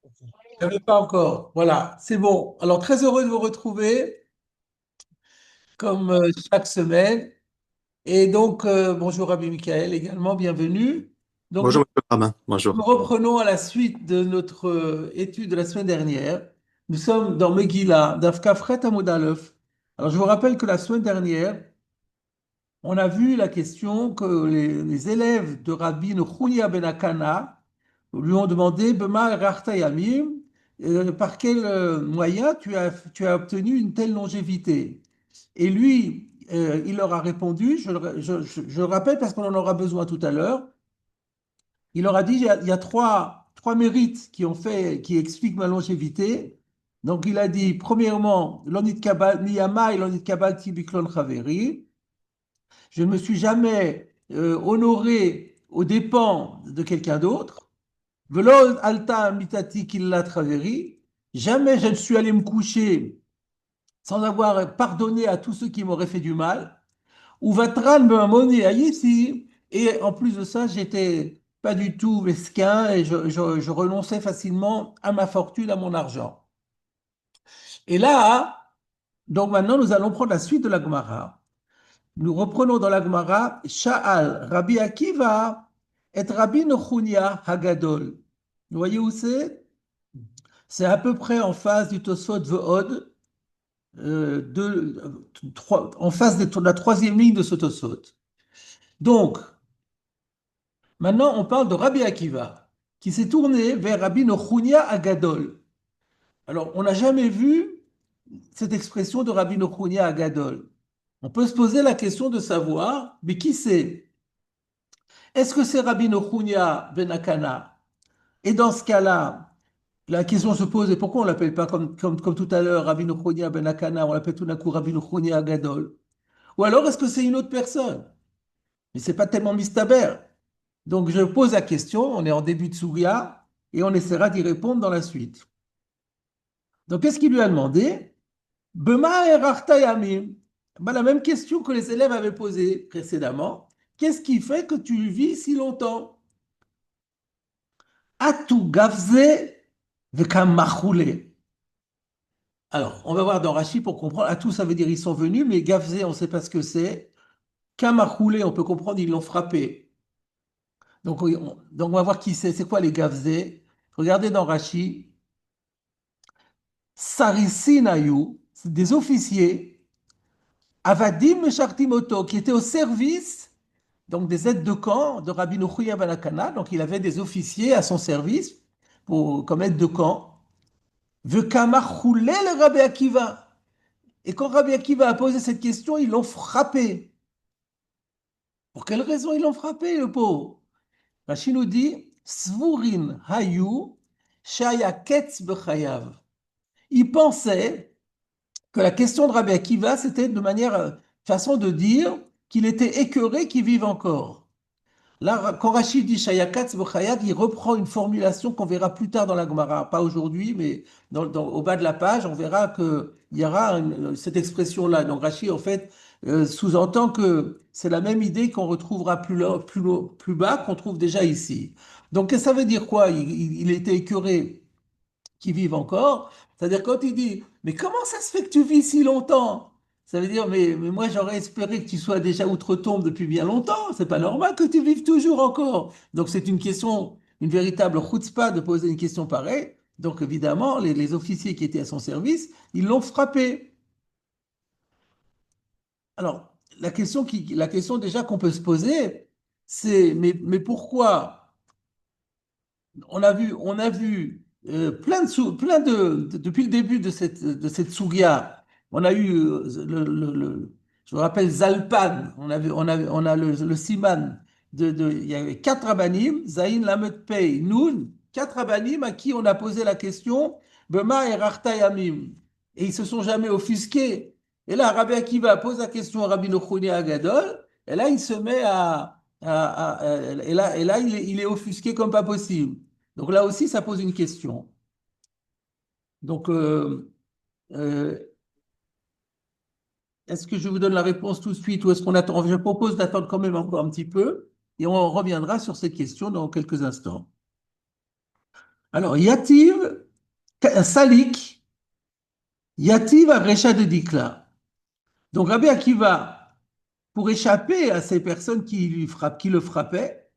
Je n'avais pas encore. Voilà, c'est bon. Alors, très heureux de vous retrouver, comme chaque semaine. Et donc, bonjour Rabbi Michael également, bienvenue. Donc, Bonjour, Monsieur Ramin. Bonjour. nous reprenons à la suite de notre étude de la semaine dernière. Nous sommes dans Megillah, Daf Kafret Amud Aleph. Alors, je vous rappelle que la semaine dernière, on a vu la question que les élèves de Rabbi Chunia ben Akana lui ont demandé Bema Rachta Yamim, par quel moyen tu as obtenu une telle longévité? Et lui, il leur a répondu, je le rappelle parce qu'on en aura besoin tout à l'heure, il leur a dit il y a trois mérites qui expliquent ma longévité. Donc il a dit, premièrement, l'onit kabal, niyama et l'onit kabal tibiklon chaveri. Je ne me suis jamais honoré aux dépens de quelqu'un d'autre. Velo alta mitati killa traveri. Jamais je ne suis allé me coucher sans avoir pardonné à tous ceux qui m'auraient fait du mal. Ou vatran me à ici. Et en plus de ça, j'étais pas du tout mesquin et je renonçais facilement à ma fortune, à mon argent. Et là, donc maintenant, nous allons prendre la suite de la Gemara. Nous reprenons dans la Gemara, Sha'al, Rabbi Akiva, et Rabbi Nochunia Hagadol. Vous voyez où c'est? C'est à peu près en face du Tosfot Ve'od, en face de la troisième ligne de ce Tosfot. Donc, maintenant, on parle de Rabbi Akiva, qui s'est tourné vers Rabbi Nochunia Hagadol. Alors, on n'a jamais vu cette expression de Rabbi Nochunia Hagadol. On peut se poser la question de savoir, mais qui c'est? Est-ce que c'est Rabbi Nochunia ben Akana? Et dans ce cas-là, la question se pose, et pourquoi on ne l'appelle pas comme tout à l'heure Rabbi Nochunia ben Akana, on l'appelle tout d'un coup Rabbi Nochunia Gadol? Ou alors est-ce que c'est une autre personne? Mais c'est pas tellement mistaber. Donc je pose la question, on est en début de Souria, et on essaiera d'y répondre dans la suite. Donc qu'est-ce qu'il lui a demandé? Bema erachta yamim. Ben, la même question que les élèves avaient posée précédemment. Qu'est-ce qui fait que tu vis si longtemps? Atu gavze vekamachoule. Alors, on va voir dans Rachi pour comprendre. Atu, ça veut dire ils sont venus, mais gavze, on ne sait pas ce que c'est. Kamachoule, on peut comprendre, ils l'ont frappé. Donc, on va voir qui c'est. C'est quoi les gavze? Regardez dans Rachi. Sarisinayu, c'est des officiers. Avadim Meshartimoto, qui étaient au service, donc des aides de camp de Rabbi Nochouya Balakana. Donc, il avait des officiers à son service comme aide de camp. Vekamachoule le Rabbi Akiva. Et quand Rabbi Akiva a posé cette question, ils l'ont frappé. Pour quelle raison ils l'ont frappé, le pauvre? Rachid nous dit, Svourin Hayu Shaya Ketz Bechayav. Il pensait que la question de Rabbi Akiva, c'était de manière, façon de dire qu'il était écœuré qu'il vive encore. Là, quand Rachid dit Shayakatz B'Chayad, il reprend une formulation qu'on verra plus tard dans la Gemara, pas aujourd'hui, mais au bas de la page, on verra qu'il y aura cette expression-là. Donc Rachid, en fait, sous-entend que c'est la même idée qu'on retrouvera plus bas, qu'on trouve déjà ici. Donc, qu'est-ce que ça veut dire quoi? Il était écœuré qui vivent encore. C'est-à-dire quand il dit, mais comment ça se fait que tu vis si longtemps? Ça veut dire, mais moi j'aurais espéré que tu sois déjà outre-tombe depuis bien longtemps. C'est pas normal que tu vives toujours encore. Donc c'est une question, une véritable chutzpah de poser une question pareille. Donc évidemment, les officiers qui étaient à son service, ils l'ont frappé. Alors, la question déjà qu'on peut se poser, c'est, mais pourquoi? On a vu depuis le début de cette Sougia, on a eu, je me rappelle Zalpan, on a le Siman, il y avait quatre rabbinim, Zayin, Lamed Pei, Nun, quatre rabbinim à qui on a posé la question, Bema et Rachta Yamim. Et ils se sont jamais offusqués. Et là, Rabbi Akiva pose la question à Rabbi Nochoni Agadol, et là, il se met et là, il est offusqué comme pas possible. Donc là aussi, ça pose une question. Donc, euh, est-ce que je vous donne la réponse tout de suite ou est-ce qu'on attend? Je propose d'attendre quand même encore un petit peu et on reviendra sur cette question dans quelques instants. Alors, Yativ, Salik, Yativ a Recha de Dikla. Donc, Rabbi Akiva, pour échapper à ces personnes qui le frappaient,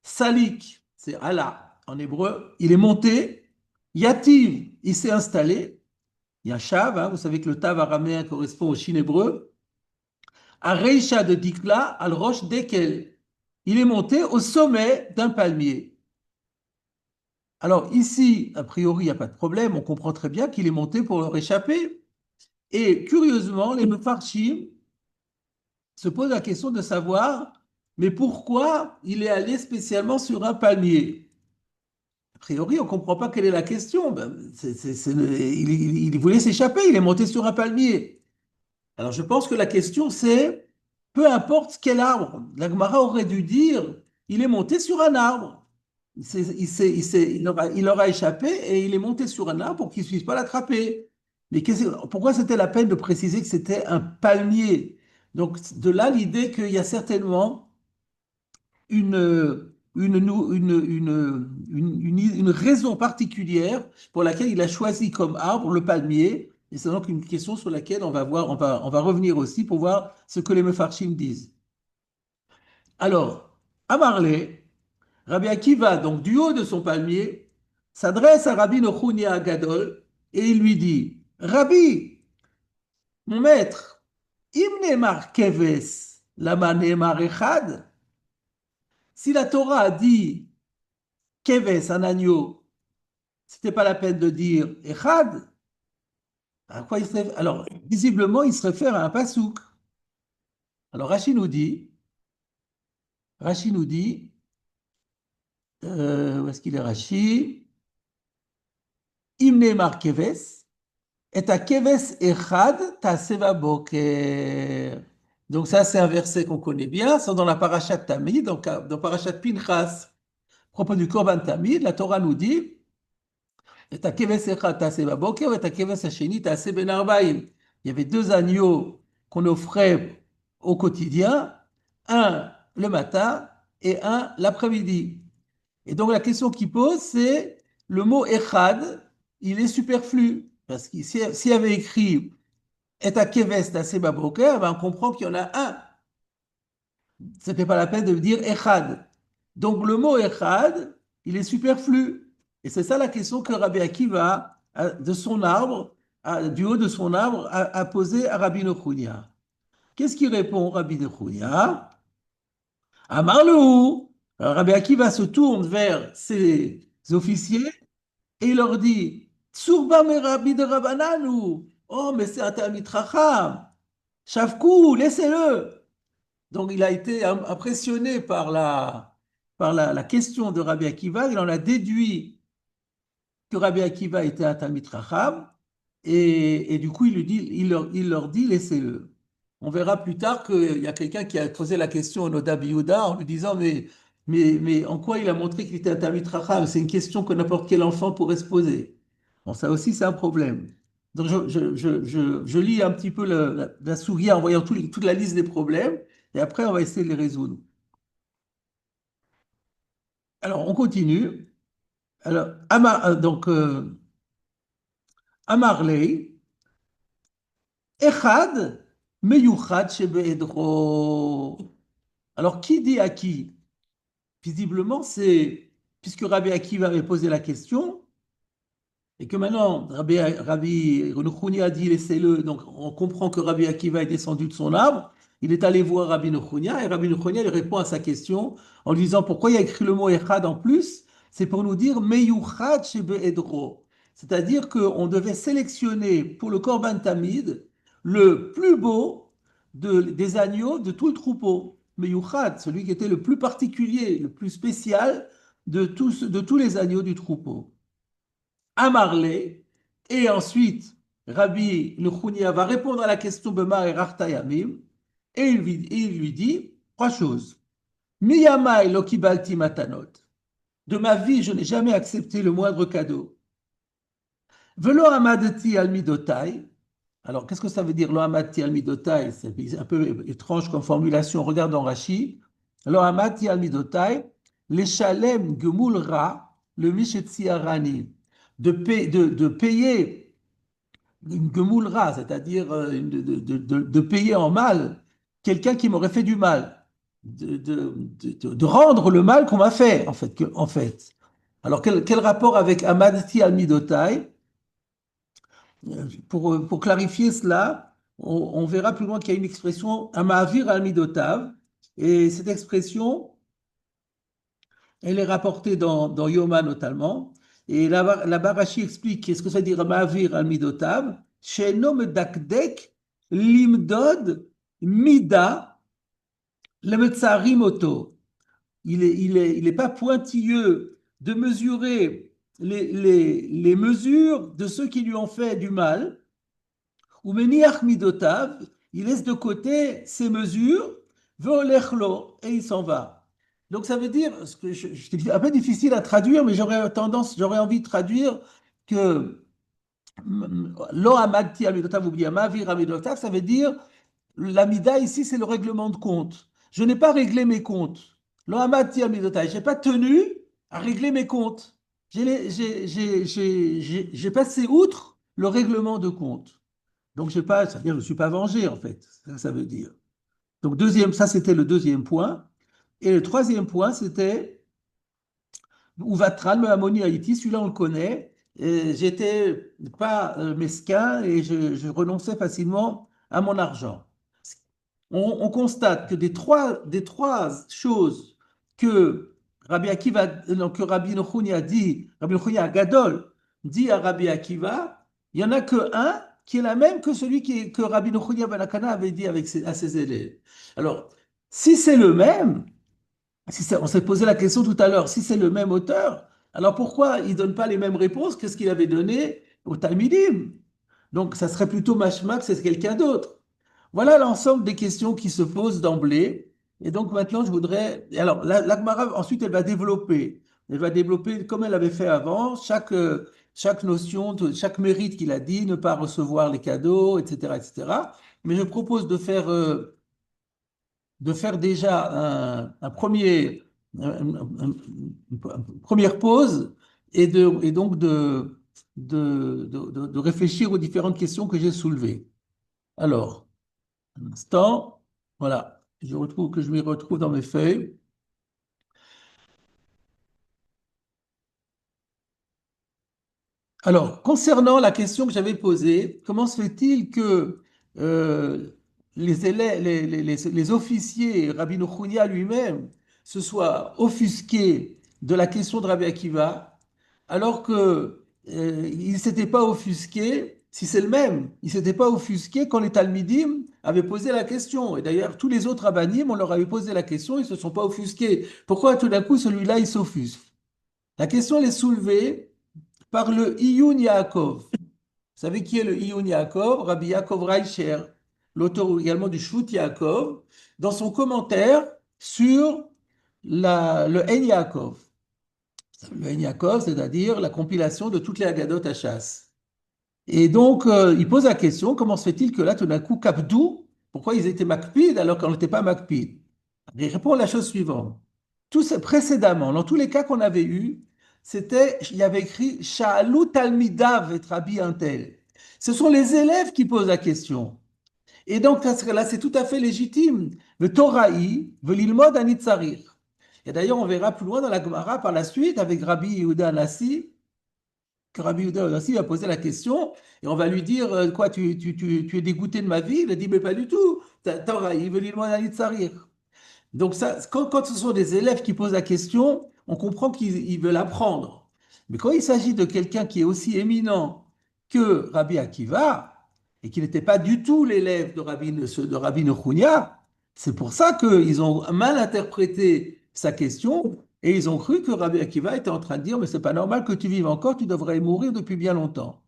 Salik, c'est Allah en hébreu, il est monté. Yativ, il s'est installé. Yashav, hein, vous savez que le tav araméen correspond au shin hébreu. À Reisha de Dikla, al Roche Dekel. Il est monté au sommet d'un palmier. Alors ici, a priori, il n'y a pas de problème. On comprend très bien qu'il est monté pour leur échapper. Et curieusement, les Mefarshim se posent la question de savoir, mais pourquoi il est allé spécialement sur un palmier? A priori, on ne comprend pas quelle est la question. Ben, il voulait s'échapper, il est monté sur un palmier. Alors je pense que la question c'est, peu importe quel arbre, la Gemara aurait dû dire, il est monté sur un arbre. Il aura échappé et il est monté sur un arbre pour qu'il ne puisse pas l'attraper. Mais pourquoi c'était la peine de préciser que c'était un palmier? Donc de là l'idée qu'il y a certainement une raison particulière pour laquelle il a choisi comme arbre le palmier. Et c'est donc une question sur laquelle on va revenir aussi pour voir ce que les Mefarshim disent. Alors, à Marley, Rabbi Akiva, donc du haut de son palmier, s'adresse à Rabbi Nochunia Agadol et il lui dit, Rabbi, mon maître, Imne Mar Keves, Lama Neemar Echad, si la Torah a dit Keves, un agneau, c'était pas la peine de dire Echad. À quoi il se réfère? Alors, visiblement, il se réfère à un pasouk. Alors, Rashi nous dit, où est-ce qu'il est Rashi? Imne mar keves, et à keves echad taseva boker. Donc, ça, c'est un verset qu'on connaît bien. C'est dans la parashat Tamid, donc dans parashat Pinchas, à propos du Korban Tamid, la Torah nous dit, et à keves echad taseva boker, et à keves hasheni taseva ben arbaim. Il y avait deux agneaux qu'on offrait au quotidien, un le matin et un l'après-midi. Et donc la question qui pose, c'est le mot echad, il est superflu. Parce que s'il y avait écrit et à keves seba broker, ben on comprend qu'il y en a un. Ce n'était pas la peine de dire echad. Donc le mot echad, il est superflu. Et c'est ça la question que Rabbi Akiva, de son arbre, du haut de son arbre, a posé à Rabbi Nochunia. Qu'est-ce qu'il répond, Rabbi Nochunia? Amarlou. Alors, Rabbi Akiva se tourne vers ses officiers et il leur dit, Tsurba me Rabbi de Rabbananu. Oh, mais c'est un Talmid Chacham. Shavkou, laissez-le. Donc, il a été impressionné par la question de Rabbi Akiva. Il en a déduit que Rabbi Akiva était un Talmid Chacham. Et du coup, il leur dit, laissez-le. On verra plus tard qu'il y a quelqu'un qui a posé la question au Noda Biyuda en lui disant, mais en quoi il a montré qu'il était un Talmid Chacham? C'est une question que n'importe quel enfant pourrait se poser. Bon, ça aussi, c'est un problème. Donc, je lis un petit peu la souris en voyant toute la liste des problèmes, et après, on va essayer de les résoudre. Alors, on continue. Alors, à Marley, Echad, Meyuchad Shebe'edro. Alors, qui dit à qui? Visiblement, c'est, puisque Rabbi Akiva avait posé la question, et que maintenant, Rabbi Nochouni a dit laissez-le, donc on comprend que Rabbi Akiva est descendu de son arbre, il est allé voir Rabbi Nochounia, et Rabbi Nochounia lui répond à sa question en lui disant pourquoi il y a écrit le mot Echad en plus? C'est pour nous dire Meyuchad Shebe'edro. C'est-à-dire qu'on devait sélectionner pour le Korban Tamid le plus beau des agneaux de tout le troupeau. Meyuchad, celui qui était le plus particulier, le plus spécial de tous les agneaux du troupeau. Amarle, et ensuite Rabbi Nechounia va répondre à la question Bemar et Rachtayamim, et il lui dit trois choses. Miyamai lo kibalti matanot. De ma vie, je n'ai jamais accepté le moindre cadeau. Velo amadeti al midotai. Alors, qu'est-ce que ça veut dire lo amadti al midotai? C'est un peu étrange comme formulation. Regarde dans Rashi. Lo amadti al midotai, les shalem gemul ra. le Mishetziarani, de payer une gemoulra, c'est-à-dire de payer en mal quelqu'un qui m'aurait fait du mal, de rendre le mal qu'on m'a fait, en fait. Alors, quel rapport avec Amadti al-Midotai? Pour clarifier cela, on verra plus loin qu'il y a une expression, Amavir al-Midotav, et cette expression, elle est rapportée dans Yoma notamment. Et là-bas, Rashi explique qu'est-ce que ça veut dire Ma'avir al-Midotav. She'eno medakdek limdod mida lemetzarim oto. Il est pas pointilleux de mesurer les mesures de ceux qui lui ont fait du mal. Ou meniach midotav, il laisse de côté ses mesures, ve'olechlo, et il s'en va. Donc ça veut dire, ce que c'est un peu difficile à traduire, mais j'aurais envie de traduire que lo amadti amidotav ou bien mavir amidotav, ça veut dire l'amida ici, c'est le règlement de compte. Je n'ai pas réglé mes comptes. Lo amadti amidotav, je n'ai pas tenu à régler mes comptes. J'ai passé outre le règlement de compte. Donc, je sais pas, ça veut dire que je ne suis pas vengé, en fait. Ça veut dire. Donc, ça, c'était le deuxième point. Et le troisième point, c'était Uvatran, me Amoni Haïti. Celui-là, on le connaît. J'étais pas mesquin et je renonçais facilement à mon argent. On constate que des trois choses que Rabbi Akiva, non, que Rabbi Nochouni a dit, Rabbi Nochouni a Gadol dit à Rabbi Akiva, il n'y en a que un qui est la même que celui que Rabbi Nochouni Ben Akana avait dit à ses élèves. Alors, si c'est le même, on s'est posé la question tout à l'heure, si c'est le même auteur, alors pourquoi il ne donne pas les mêmes réponses que ce qu'il avait donné au Talmidim? Donc, ça serait plutôt mashma que c'est quelqu'un d'autre. Voilà l'ensemble des questions qui se posent d'emblée. Et donc maintenant, je voudrais. Alors, la Gemara, ensuite, elle va développer. Elle va développer, comme elle avait fait avant, chaque notion, chaque mérite qu'il a dit, ne pas recevoir les cadeaux, etc., etc. Mais je propose de faire déjà une première pause et donc de réfléchir aux différentes questions que j'ai soulevées. Alors, un instant, voilà, je m'y retrouve dans mes feuilles. Alors, concernant la question que j'avais posée, comment se fait-il que euh, les élèves, les officiers, Rabbi Nochounia lui-même, se soient offusqués de la question de Rabbi Akiva, alors que il ne s'était pas offusqué, si c'est le même, il ne s'était pas offusqué quand les Talmidim avaient posé la question. Et d'ailleurs, tous les autres rabbinim, on leur avait posé la question, ils ne se sont pas offusqués. Pourquoi tout d'un coup, celui-là, il s'offusque? La question, elle est soulevée par le Iyun Yaakov. Vous savez qui est le Iyun Yaakov? Rabbi Yaakov Reicher, l'auteur également du Shut Yaakov, dans son commentaire sur le En Yaakov. Le En Yaakov, c'est-à-dire la compilation de toutes les Haggadot à chasse. Et donc, il pose la question, comment se fait-il que là, tout d'un coup, Kapdou, pourquoi ils étaient Makpid alors qu'on n'était pas Makpid? Il répond la chose suivante. Précédemment, dans tous les cas qu'on avait eus, il y avait écrit Sha'alu talmidav et Rabbi Antel. Ce sont les élèves qui posent la question. Et donc, là, c'est tout à fait légitime. Le Torahi, veut l'ilmod anitzarir. Et d'ailleurs, on verra plus loin dans la Gemara par la suite avec Rabbi Yehuda Anassi, que Rabbi Yehuda Anassi va poser la question et on va lui dire quoi, tu es dégoûté de ma vie? Il a dit, mais pas du tout. Torahi, veut l'ilmod anitzarir. Donc, ça, quand ce sont des élèves qui posent la question, on comprend qu'ils veulent apprendre. Mais quand il s'agit de quelqu'un qui est aussi éminent que Rabbi Akiva, et qui n'était pas du tout l'élève de Rabbi Nechounia, c'est pour ça qu'ils ont mal interprété sa question et ils ont cru que Rabbi Akiva était en train de dire, mais c'est pas normal que tu vives encore, tu devrais mourir depuis bien longtemps.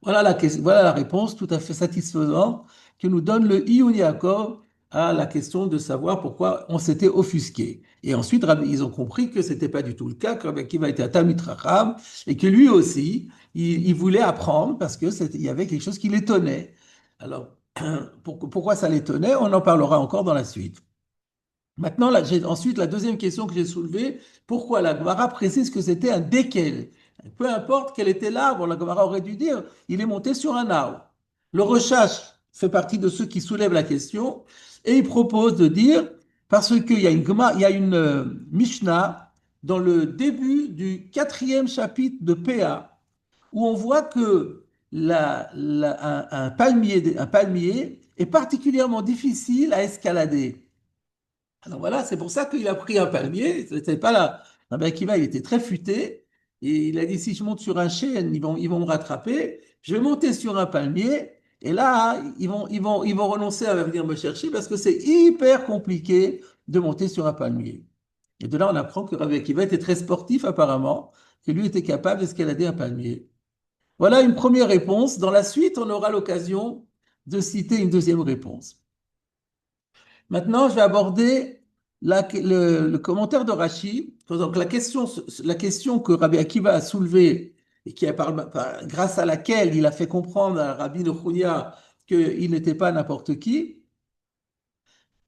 Voilà la réponse tout à fait satisfaisante que nous donne le Iyun Yaakov à la question de savoir pourquoi on s'était offusqué. Et ensuite, ils ont compris que ce n'était pas du tout le cas, que Rabbi Akiva était un Talmid Chacham et que lui aussi, il voulait apprendre parce qu'il y avait quelque chose qui l'étonnait. Alors, pourquoi ça l'étonnait? On en parlera encore dans la suite. Maintenant, là, j'ai ensuite la deuxième question que j'ai soulevée, pourquoi la Gemara précise que c'était un déquel? Peu importe quel était l'arbre, la Gemara aurait dû dire, il est monté sur un arbre. Le Rechash fait partie de ceux qui soulèvent la question et il propose de dire, parce qu'il y a il y a une Mishnah dans le début du quatrième chapitre de PA, où on voit que un palmier est particulièrement difficile à escalader. Alors voilà, c'est pour ça qu'il a pris un palmier. C'était pas là. Rabbi Akiva, il était très futé. Et il a dit, si je monte sur un chêne, ils vont me rattraper. Je vais monter sur un palmier. Et là, ils vont renoncer à venir me chercher parce que c'est hyper compliqué de monter sur un palmier. Et de là, on apprend que Rabbi Akiva était très sportif apparemment, que lui était capable d'escalader un palmier. Voilà une première réponse. Dans la suite, on aura l'occasion de citer une deuxième réponse. Maintenant, je vais aborder le commentaire de Rashi. Donc, la question que Rabbi Akiva a soulevée et grâce à laquelle il a fait comprendre à Rabbi Nochounia qu'il n'était pas n'importe qui,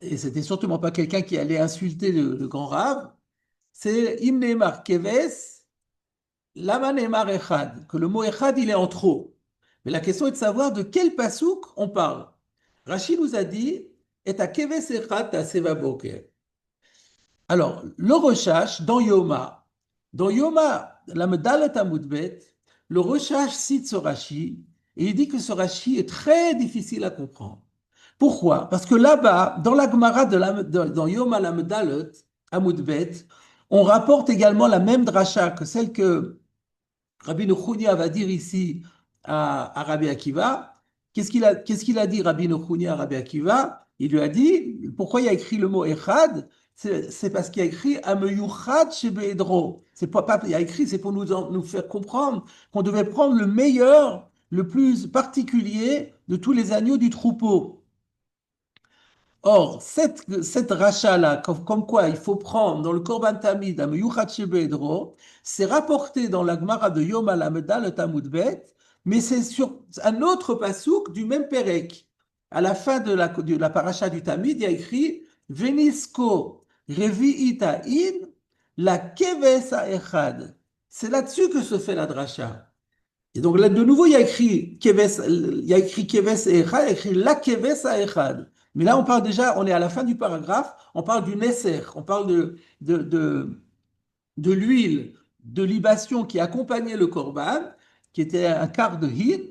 et c'était surtout pas quelqu'un qui allait insulter le grand Rav, c'est Imneimar Keves, Lama Neymar Echad, que le mot Echad, il est en trop. Mais la question est de savoir de quel pasouk on parle. Rashi nous a dit, et à Keves Echad ta Seva Boker. Alors, le recherche dans Yoma, la Medalet Amoudbet, le recherche cite ce Rashi et il dit que ce Rashi est très difficile à comprendre. Pourquoi? Parce que là-bas, dans la Gemara dans Yoma la Medalet Amoudbet, on rapporte également la même dracha que celle que Rabbi Nochounia va dire ici à Rabbi Akiva. Qu'est-ce qu'il a dit Rabbi Nochounia à Rabbi Akiva? Il lui a dit, pourquoi il a écrit le mot Echad? C'est parce qu'il a écrit Ameyuchad Shebeedro. Il a écrit, c'est pour nous faire comprendre qu'on devait prendre le meilleur, le plus particulier de tous les agneaux du troupeau. Or, cette rachat-là, comme quoi il faut prendre dans le Korban Tamid, am Yuchat Shebedro, c'est rapporté dans la Gemara de Yom Alameda, le Talmud Bet, mais c'est sur un autre pasouk du même Pérec. À la fin de la paracha du Tamid, il y a écrit Venisko Revi'ita in la Keves Echad. C'est là-dessus que se fait la dracha. Et donc là, de nouveau, il y a écrit Keves et Echad, il y a écrit la Keves à Echad. Mais là, on parle déjà, on est à la fin du paragraphe, on parle du Nesser, on parle de l'huile de libation qui accompagnait le Korban, qui était un quart de hin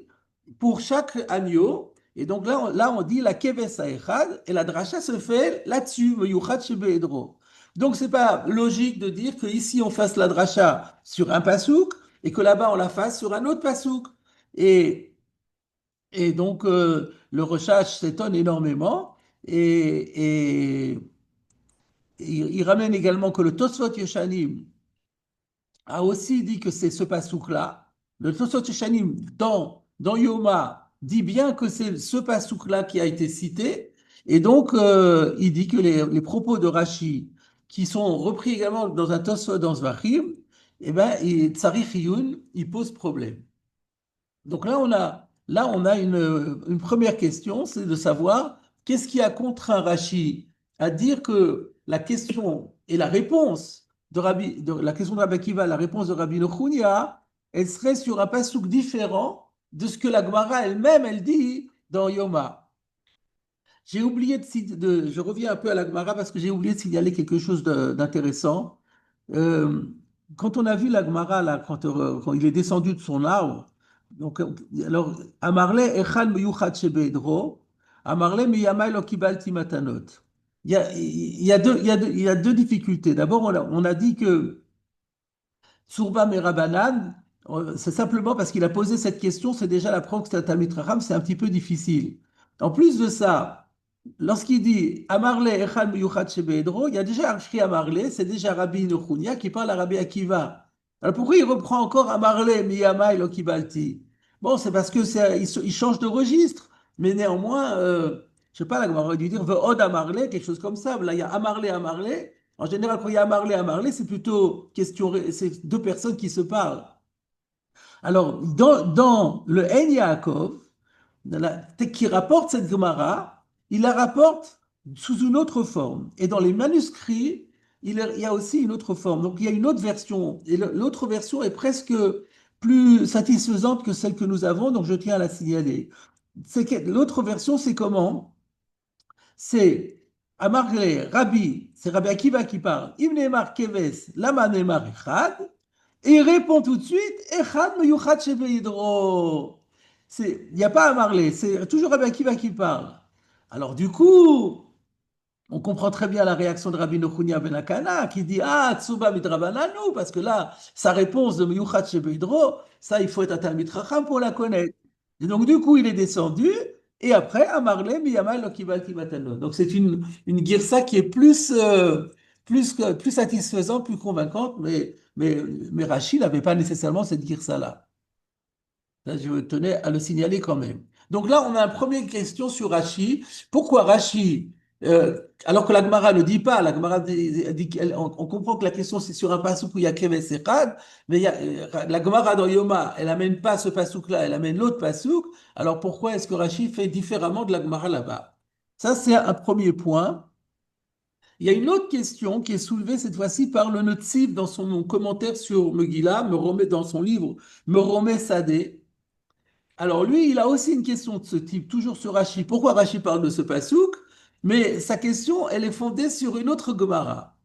pour chaque agneau. Et donc là, on dit la Keves à Echad, et la dracha se fait là-dessus, Meyuchat Shebe'edro. Donc, c'est pas logique de dire que ici on fasse la dracha sur un pasouk et que là-bas on la fasse sur un autre pasouk. Et, et donc le recherche s'étonne énormément et il ramène également que le Tosfot Yeshanim a aussi dit que c'est ce pasouk-là. Le Tosfot Yeshanim dans Yoma dit bien que c'est ce pasouk-là qui a été cité. Et donc il dit que les propos de Rashi qui sont repris également dans un Tosfot dans Zvachim, eh ben, Tsarich Iyun, il pose problème. Donc là, on a une première question, c'est de savoir qu'est-ce qui a contraint Rashi à dire que la question et la réponse de la question de Rabbi Akiva, la réponse de Rabbi Nochounia, elle serait sur un pasouk différent de ce que la Gemara elle-même, elle dit dans Yoma. J'ai oublié je reviens un peu à la Gemara parce que j'ai oublié de signaler quelque chose d'intéressant. Euh, Quand on a vu la Gemara, là, quand il est descendu de son arbre, donc, alors, Amarle Echal Meyuchat Shebedro, Amarle Miyamai Lo Kibalti Matanot. Il y a deux difficultés. D'abord, on a dit que Surba Merabanan, c'est simplement parce qu'il a posé cette question, c'est déjà la preuve que c'est un Talmid Chacham, c'est un petit peu difficile. En plus de ça, lorsqu'il dit Amarle Echal Miyuchat Shebedro, il y a déjà écrit Amarle, c'est déjà Rabbi Nochunia qui parle à Rabbi Akiva. Alors pourquoi il reprend encore Amarle Miyamai Lo Kibalti? Bon, c'est parce que il change de registre, mais néanmoins, je sais pas, là, on aurait dû dire Ve'od Amarle, quelque chose comme ça. Là, il y a Amarle, Amarle. En général, quand il y a Amarle, c'est plutôt c'est deux personnes qui se parlent. Alors, dans le En Yaakov, qui rapporte cette Gemara, il la rapporte sous une autre forme. Et dans les manuscrits, il y a aussi une autre forme. Donc il y a une autre version. Et l'autre version est presque plus satisfaisante que celle que nous avons, donc je tiens à la signaler. L'autre version, c'est comment? C'est Amarle, Rabbi, c'est Rabbi Akiva qui parle. Ibn Emar Keves, Lama Nemar Echad. Et il répond tout de suite, Echad meyuchad shebeidro. Il n'y a pas Amarle, c'est toujours Rabbi Akiva qui parle. Alors du coup, on comprend très bien la réaction de Rabbi Nochunia ben Akana qui dit ah tsuba midrabananu parce que là sa réponse de Miyuchat Shebeidro, ça il faut être un Talmid Chacham pour la connaître. Et donc du coup il est descendu et après Amarle Miyama Lokibal Timatano. Donc c'est une girsa qui est plus satisfaisante, plus convaincante, mais Rachid n'avait pas nécessairement cette girsa là. Là, je tenais à le signaler quand même. Donc là, on a une première question sur Rachi. Pourquoi Rachi, alors que la Gemara ne dit pas, la Gemara on comprend que la question c'est sur un passouk où il y a Keves et Chad, mais la Gemara dans Yoma, elle amène pas ce passouk-là, elle amène l'autre passouk. Alors pourquoi est-ce que Rachi fait différemment de la Gemara là-bas? Ça, c'est un premier point. Il y a une autre question qui est soulevée cette fois-ci par le Netziv dans son commentaire sur Megillah, me remet dans son livre Me remet Sadeh. Alors lui, il a aussi une question de ce type, toujours sur Rachi. Pourquoi Rachi parle de ce pasouk? Mais sa question, elle est fondée sur une autre Gemara.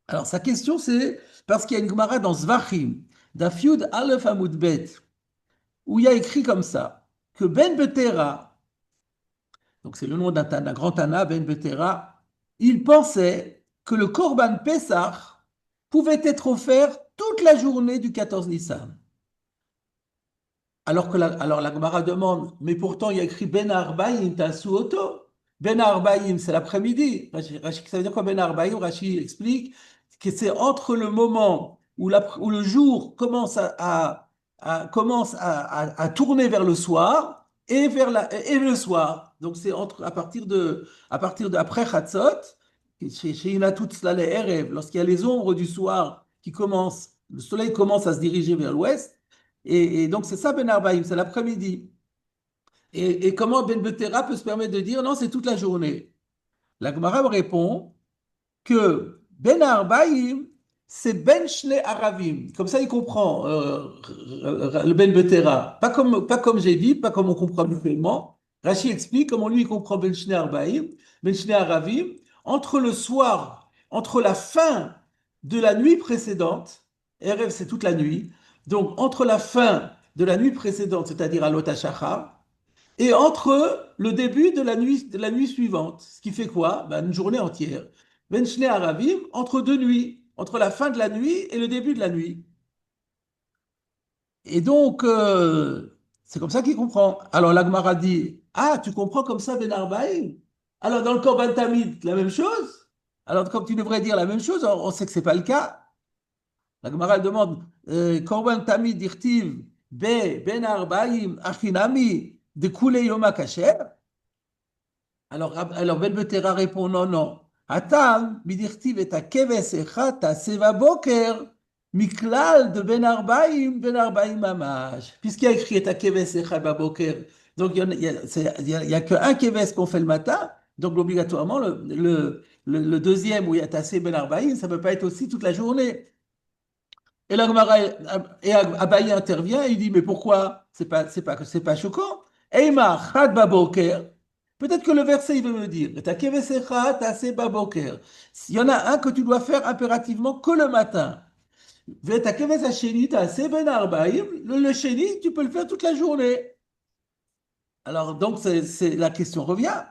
Alors sa question, c'est parce qu'il y a une Gemara dans Zvachim, d'Afiud Aleph Amud Bet, où il y a écrit comme ça, que Ben Betera, donc c'est le nom d'un grand Tana, Ben Betera, il pensait que le Korban Pessah pouvait être offert toute la journée du 14 Nissan. Alors la Gemara demande, mais pourtant il y a écrit Ben Arbaïm Tasu Oto. Ben Arbaïm, c'est l'après-midi. Ça veut dire quoi Ben Arbaïm? Rashi explique que c'est entre le moment où le jour commence à tourner vers le soir et le soir. Donc c'est à partir de après Chatzot, chez Inatout Slale Erev, lorsqu'il y a les ombres du soir qui commencent, le soleil commence à se diriger vers l'ouest. Et donc, c'est ça Ben Arbaïm, c'est l'après-midi. Et comment Ben Betera peut se permettre de dire non, c'est toute la journée? La Gemara me répond que Ben Arbaïm, c'est Ben Shne Aravim. Comme ça, il comprend le Ben Betera. Pas comme j'ai dit, pas comme on comprend habituellement. Rachid explique comment lui, il comprend Ben Shne Arbaïm, Ben Shne Aravim, entre le soir, entre la fin de la nuit précédente, Erev, c'est toute la nuit, donc entre la fin de la nuit précédente, c'est-à-dire à l'Otashachar, et entre le début de la nuit suivante. Ce qui fait quoi? Ben, une journée entière. Ben Shnei Aravim, entre deux nuits, entre la fin de la nuit et le début de la nuit. Et donc, c'est comme ça qu'il comprend. Alors, l'Agmara dit, ah, tu comprends comme ça, Ben Arbaïm? Alors, dans le Korban Tamid, la même chose? Alors, comme tu devrais dire la même chose, on sait que ce n'est pas le cas. La Gemara elle demande, Korban Tamid dirtiv Ben Arbaïm Achinami de Kule Yoma Kasher. Alors Ben Betera répond non, non. Atam, midirtiv et a keves echat a seva boker, miklal de Ben Arbaïm mamash. Puisqu'il y a écrit et a keves echat baboker, donc il y a qu'un keves qu'on fait le matin, donc obligatoirement le deuxième où il y a tassé Ben Arbaïm, ça ne peut pas être aussi toute la journée. Et la Gemara, et Abaye intervient et il dit, mais pourquoi? C'est pas choquant. Eima, chad baboker. Peut-être que le verset, il veut me dire, ta kevesecha, ta se baboker. Il y en a un que tu dois faire impérativement que le matin. Ta keves hasheni, ta se ben arbaïm. Le sheni, tu peux le faire toute la journée. Alors, donc, la question revient.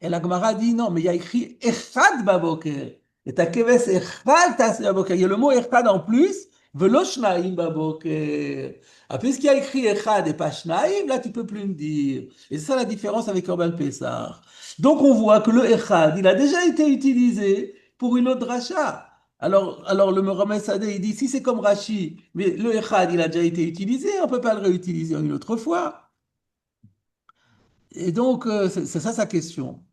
Et la Gemara dit non, mais il y a écrit Echad baboker. Et ta keves Echad tas baboker. Il y a le mot Echad en plus, velo shnaim baboker. Ah, puisqu'il y a écrit Echad et pas shnaim, là tu peux plus me dire. Et c'est ça la différence avec Corban Pessah. Donc on voit que le Echad, il a déjà été utilisé pour une autre dracha. Alors le Meromet Sadeh, il dit si c'est comme Rashi, mais le Echad, il a déjà été utilisé, on ne peut pas le réutiliser une autre fois. Et donc, c'est ça sa question.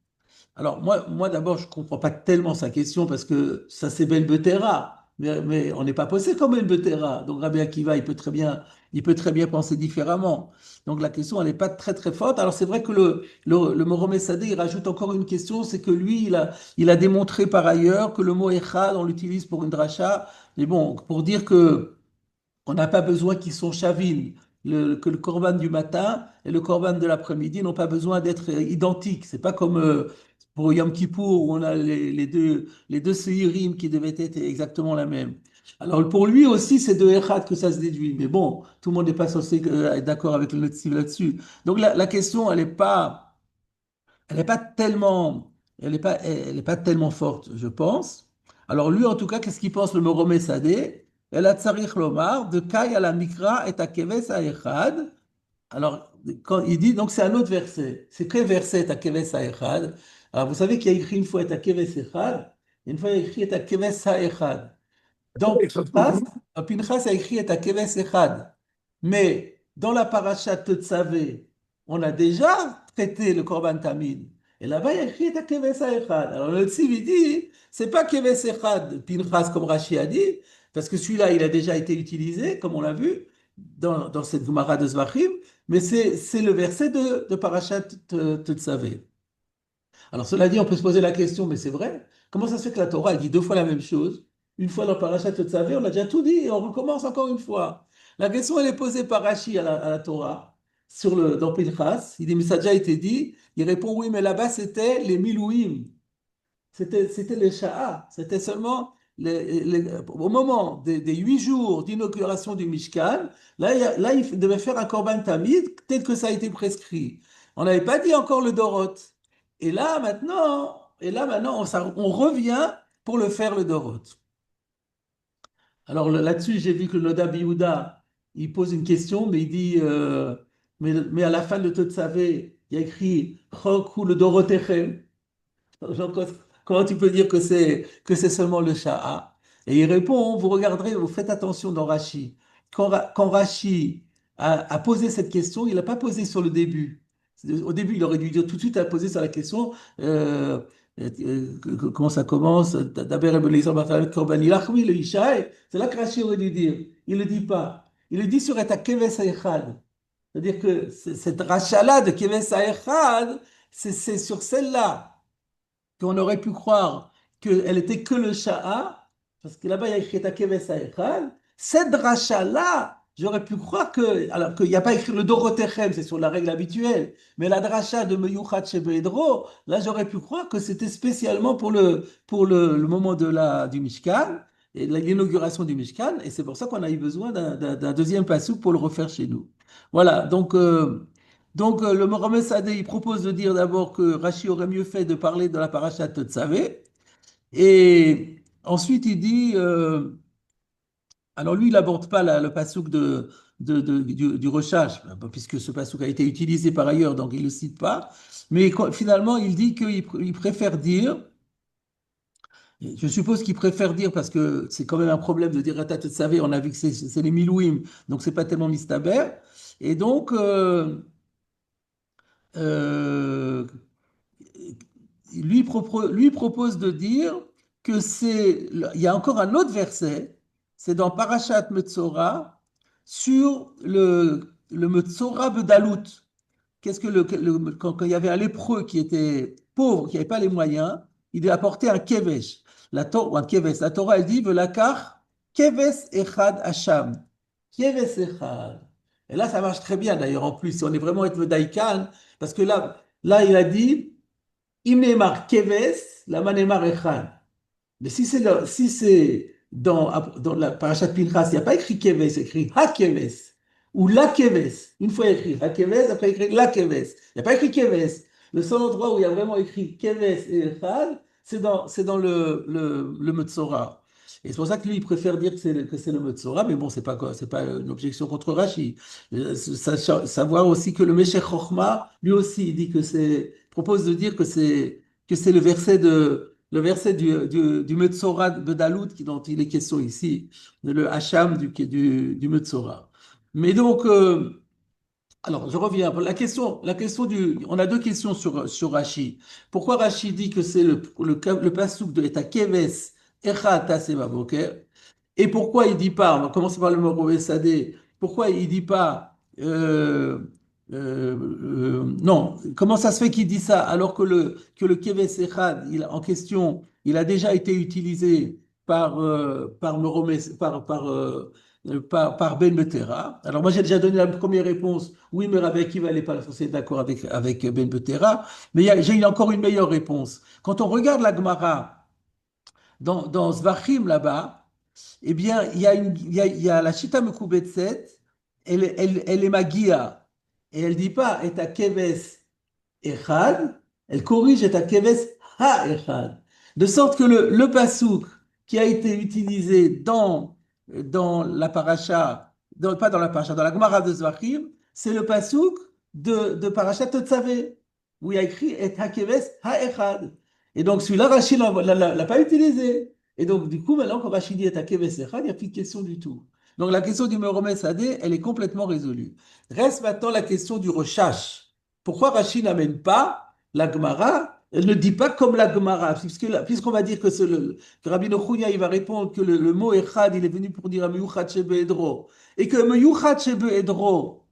Alors, moi d'abord, je ne comprends pas tellement sa question parce que ça, c'est Ben Betera. mais on n'est pas posé comme une Betera. Donc Rabbi Akiva, il peut très bien penser différemment. Donc la question, elle n'est pas très très forte. Alors c'est vrai que le Moromé Sadé, il rajoute encore une question, c'est que lui, il a démontré par ailleurs que le mot Echad, on l'utilise pour une dracha, mais bon, pour dire que on n'a pas besoin qu'ils sont chavines, que le korban du matin et le korban de l'après-midi n'ont pas besoin d'être identiques. C'est pas comme pour Yom Kippour où on a les deux séirim qui devaient être exactement la même. Alors pour lui aussi, c'est de Echad que ça se déduit. Mais bon, tout le monde n'est pas censé être d'accord avec le Netziv là-dessus. Donc la question, elle n'est pas tellement, elle est pas tellement forte, je pense. Alors lui, en tout cas, qu'est-ce qu'il pense le Moromé Sadé? El Hatzarich Lomar, de Kai à la Mikra et à Keves à Echad. Alors, quand il dit, donc c'est un autre verset. C'est quel verset et à Keves à Echad? Alors, vous savez qu'il y a écrit une fois et à Keves Echad, et une fois il y a écrit et à Keves à Echad. Donc, Pinchas a écrit et à Keves Echad. Mais dans la paracha Tetzavé, on a déjà traité le Korban Tamid. Et là-bas, il y a écrit et à Keves Echad. Alors, le Tziv, il dit, c'est pas Keves Echad, Pinchas, comme Rashi a dit, parce que celui-là, il a déjà été utilisé, comme on l'a vu, dans cette Gemara de Zvachim, mais c'est le verset de Parashat Tetzavé. Alors, cela dit, on peut se poser la question, mais c'est vrai, comment ça se fait que la Torah, elle dit deux fois la même chose? Une fois dans Parashat Tetzavé, on a déjà tout dit, et on recommence encore une fois. La question, elle est posée par Rashi à la Torah, dans Pinchas. Il dit, mais ça a déjà été dit. Il répond, oui, mais là-bas, c'était les Milouim. C'était les Sha'a. C'était seulement au moment des 8 jours d'inauguration du Mishkan. Là, il devait faire un Korban Tamid, tel que ça a été prescrit. On n'avait pas dit encore le Dorot. Et là maintenant, on revient pour le faire le Dorot. Alors là-dessus, j'ai vu que le Noda Biyuda, il pose une question, mais il dit, mais à la fin de Totsavé, il y a écrit Chok ou le Dorotechem. Genre, comment tu peux dire que c'est seulement le Sha'a? Et il répond, vous regarderez, vous faites attention dans Rashi. Quand Rashi a posé cette question, il n'a pas posé sur le début. Au début, il aurait dû dire tout de suite à poser sur la question comment ça commence. D'abord, Korban Ilachmi, le Ishaï. C'est là que Rashi aurait dû dire. Il ne le dit pas. Il le dit sur Et Keves Echad. C'est-à-dire que cette rachat-là de Keves Echad, c'est sur celle-là qu'on aurait pu croire qu'elle était que le Sha'a, parce que là-bas il y a écrit Takeves Echad, cette dracha-là, j'aurais pu croire que, alors qu'il n'y a pas écrit le Dorotechem, c'est sur la règle habituelle, mais la dracha de Meyuchat Shebedro, là j'aurais pu croire que c'était spécialement pour le moment du Mishkan, et l'inauguration du Mishkan, et c'est pour ça qu'on a eu besoin d'un deuxième passouk pour le refaire chez nous. Voilà, donc, le Mohamed Sadeh, il propose de dire d'abord que Rashi aurait mieux fait de parler de la paracha de Tzavé. Et ensuite, il dit, alors lui, il n'aborde pas le passouk du Roshach, puisque ce passouk a été utilisé par ailleurs, donc il ne le cite pas. Mais finalement, il dit qu'il préfère dire, je suppose qu'il préfère dire, parce que c'est quand même un problème de dire Ratat Tzavé, on a vu que c'est les Milouim, donc c'est pas tellement mistaber. Et donc, euh, lui propose de dire que il y a encore un autre verset, c'est dans Parashat Metzora, sur le Metzora Bedalut. Qu'est-ce que quand il y avait un lépreux qui était pauvre, qui n'avait pas les moyens, il lui apportait un kevesh. Ou un keves. La Torah, elle dit, Velakar, keves echad hacham. Keves echad. Et là, ça marche très bien d'ailleurs en plus, si on est vraiment être daïkan, parce que là, il a dit, Imnemar Keves, la Manemar Echad. Mais si c'est dans la parashat Pinchas, il n'y a pas écrit Keves, c'est écrit Ha-Keves ou La Keves. Une fois écrit Ha-Keves, après écrit La Keves. Il n'y a pas écrit Keves. Le seul endroit où il y a vraiment écrit Keves et Echad, c'est dans le Metzora. Et c'est pour ça que lui, il préfère dire que c'est le Metzora, mais bon, c'est pas une objection contre Rashi. Savoir aussi que le Meshech Chochma, lui aussi, il dit propose de dire que c'est le verset du Metzora Bedalut dont il est question ici, le Hacham du Metzora. Mais donc, alors je reviens. On a deux questions sur Rashi. Pourquoi Rashi dit que c'est le passouk de Eta Keves Echad Taseva Boker? Et pourquoi il dit pas, on va commencer par le mot Sadeh, pourquoi il dit pas, non, comment ça se fait qu'il dit ça alors que le Keves Echad en question, il a déjà été utilisé par Ben Betera. Alors moi j'ai déjà donné la première réponse, oui, mais Rabbi Akiva n'est pas forcément d'accord avec Ben Betera, mais j'ai eu encore une meilleure réponse. Quand on regarde la Gemara dans Zvachim là-bas, eh bien, il y a la Shita Mekubetset, elle est Magia, et elle dit pas, et à Keves Echad, elle corrige et à Keves Ha-Echad. De sorte que le pasouk qui a été utilisé dans la paracha, pas dans la paracha, dans la Gemara de Zvachim, c'est le pasouk de paracha Totsavé, où il y a écrit et Keves Ha-Echad. Et donc celui-là, Rachid l'a pas utilisé. Et donc, du coup, maintenant, quand Rachid dit et Keves Echad, il n'y a plus de question du tout. Donc, la question du Meromé Sadeh, elle est complètement résolue. Reste maintenant la question du rechash. Pourquoi Rachid n'amène pas la Gemara? Elle ne dit pas comme la Gemara, puisqu'on va dire que Rabbi Nochounia, il va répondre que le mot Echad, il est venu pour dire Meyuchad Shebe Edro. Et que Meyuchad Shebe Edro,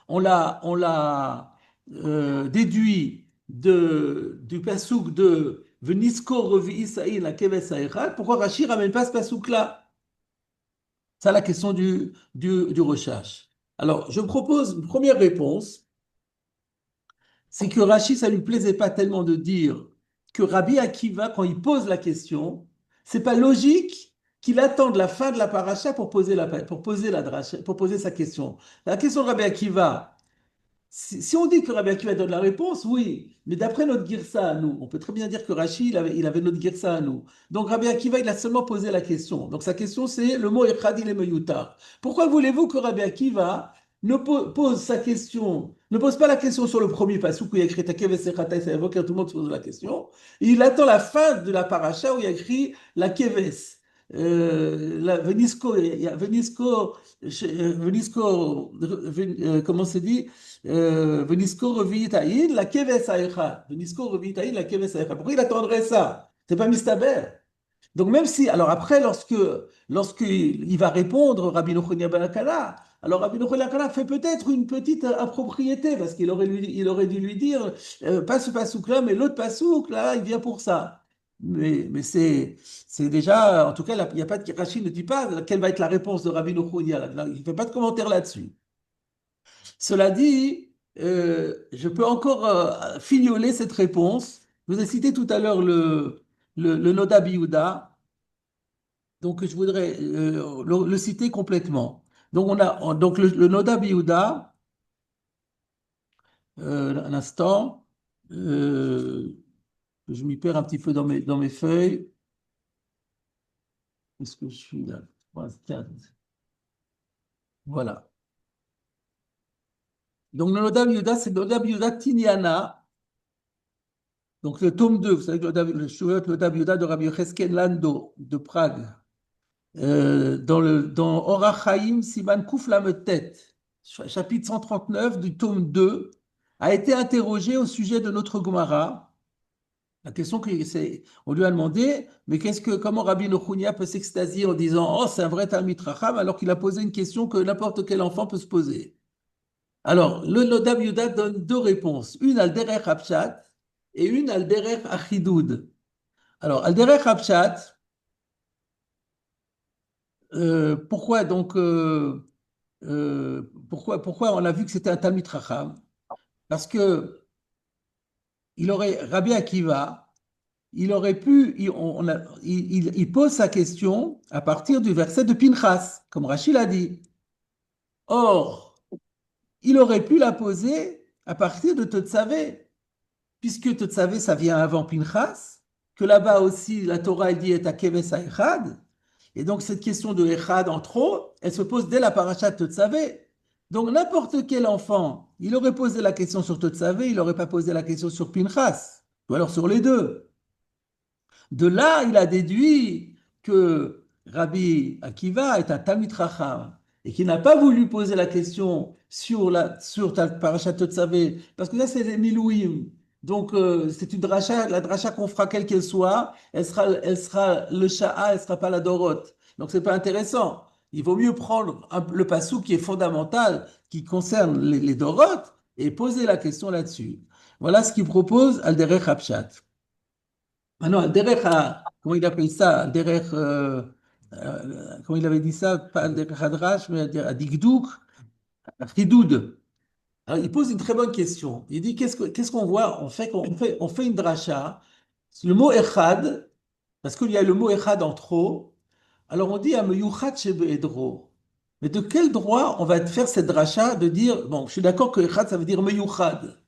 on l'a déduit du pasouk de Venisko Revi Isaï la Keves Echad. Pourquoi Rachid ramène pas ce pasouk-là? C'est la question du recherche. Alors, je propose une première réponse, c'est que Rachid, ça lui plaisait pas tellement de dire que Rabbi Akiva, quand il pose la question, c'est pas logique qu'il attende la fin de la paracha pour poser sa question. La question de Rabbi Akiva, si on dit que Rabbi Akiva donne la réponse, oui, mais d'après notre girsa à nous, on peut très bien dire que Rachid, il avait notre girsa à nous. Donc Rabbi Akiva, il a seulement posé la question. Donc sa question, c'est le mot Echad, il est meyutar. Pourquoi voulez-vous que Rabbi Akiva pose sa question, ne pose pas la question sur le premier passage où il y a écrit Takev Sechata, ça évoque, tout le monde se pose la question. Et il attend la fin de la paracha où il y a écrit la Keves. Venisco, comment c'est dit? Venisko Revi'itaïn, la Keves Haïcha. Venisko Revi'itaïn, la Keves Haïcha. Pourquoi il attendrait ça? C'est pas Mistaber. Donc même si, alors après, lorsqu'il va répondre, Rabbi Nochonia Ben Akana, alors Rabbi Nochonia Ben Akana fait peut-être une petite impropriété, parce il aurait dû lui dire, pas ce pasouk-là, mais l'autre pasouk, là, il vient pour ça. Mais c'est déjà, en tout cas, il n'y a pas de, Rachid ne dit pas quelle va être la réponse de Rabbi Nochonia. Il ne fait pas de commentaire là-dessus. Cela dit, je peux encore fignoler cette réponse. Je vous ai cité tout à l'heure le Noda Biyuda, donc je voudrais le citer complètement. Donc, donc le Noda Biyuda, un instant, euh, je m'y perds un petit peu dans mes feuilles. Est-ce que je suis là? Voilà. Donc le Noda Biyuda, c'est le Noda Biyuda Tinyana. Donc le tome 2, vous savez que le Noda Biyuda de Rabbi Chesken Lando de Prague. Dans Orach Chaim Siman Kouf Lametet, chapitre 139 du tome 2, a été interrogé au sujet de notre Gemara. La question on lui a demandé, mais comment Rabbi Nochounia peut s'extasier en disant, oh, c'est un vrai Talmid Racham, alors qu'il a posé une question que n'importe quel enfant peut se poser. Alors, le Nodab Yuda donne deux réponses, une al derech Hapshat et une al derech Achidoud. Alors, al derech Hapshat, pourquoi donc pourquoi on a vu que c'était un Talmid Chacham? Parce que Rabbi Akiva, il aurait pu, il pose sa question à partir du verset de Pinchas, comme Rachid l'a dit. Or, il aurait pu la poser à partir de Totsavé, puisque Totsavé, ça vient avant Pinchas, que là-bas aussi, la Torah, elle dit, est à Keves Echad. Et donc, cette question de Echad en trop, elle se pose dès la paracha de Totsavé. Donc, n'importe quel enfant, il aurait posé la question sur Totsavé, il n'aurait pas posé la question sur Pinchas, ou alors sur les deux. De là, il a déduit que Rabbi Akiva est un Talmid Chacham et qu'il n'a pas voulu poser la question sur ta parashat Totsavé, parce que là, c'est les Milouim. Donc, c'est une dracha, la dracha qu'on fera quelle qu'elle soit, elle sera le Sha'a, elle sera pas la Doroth. Donc, c'est pas intéressant. Il vaut mieux prendre le passou qui est fondamental, qui concerne les Dorotes, et poser la question là-dessus. Voilà ce qu'il propose Al-Derech Hapshat. Maintenant, Al-Derech, comment il appelle ça? Al-Derech, comment il avait dit ça? Pas Al-Derech Hadrash, mais Adigdouk, Chidoud. Alors, il pose une très bonne question. Il dit, qu'est-ce qu'on voit? On fait une dracha. Le mot Echad, parce qu'il y a le mot Echad en trop. Alors, on dit Ameyuchad Shebe'edro. Mais de quel droit on va faire cette dracha de dire, bon, je suis d'accord que Echad, ça veut dire Meyuchad.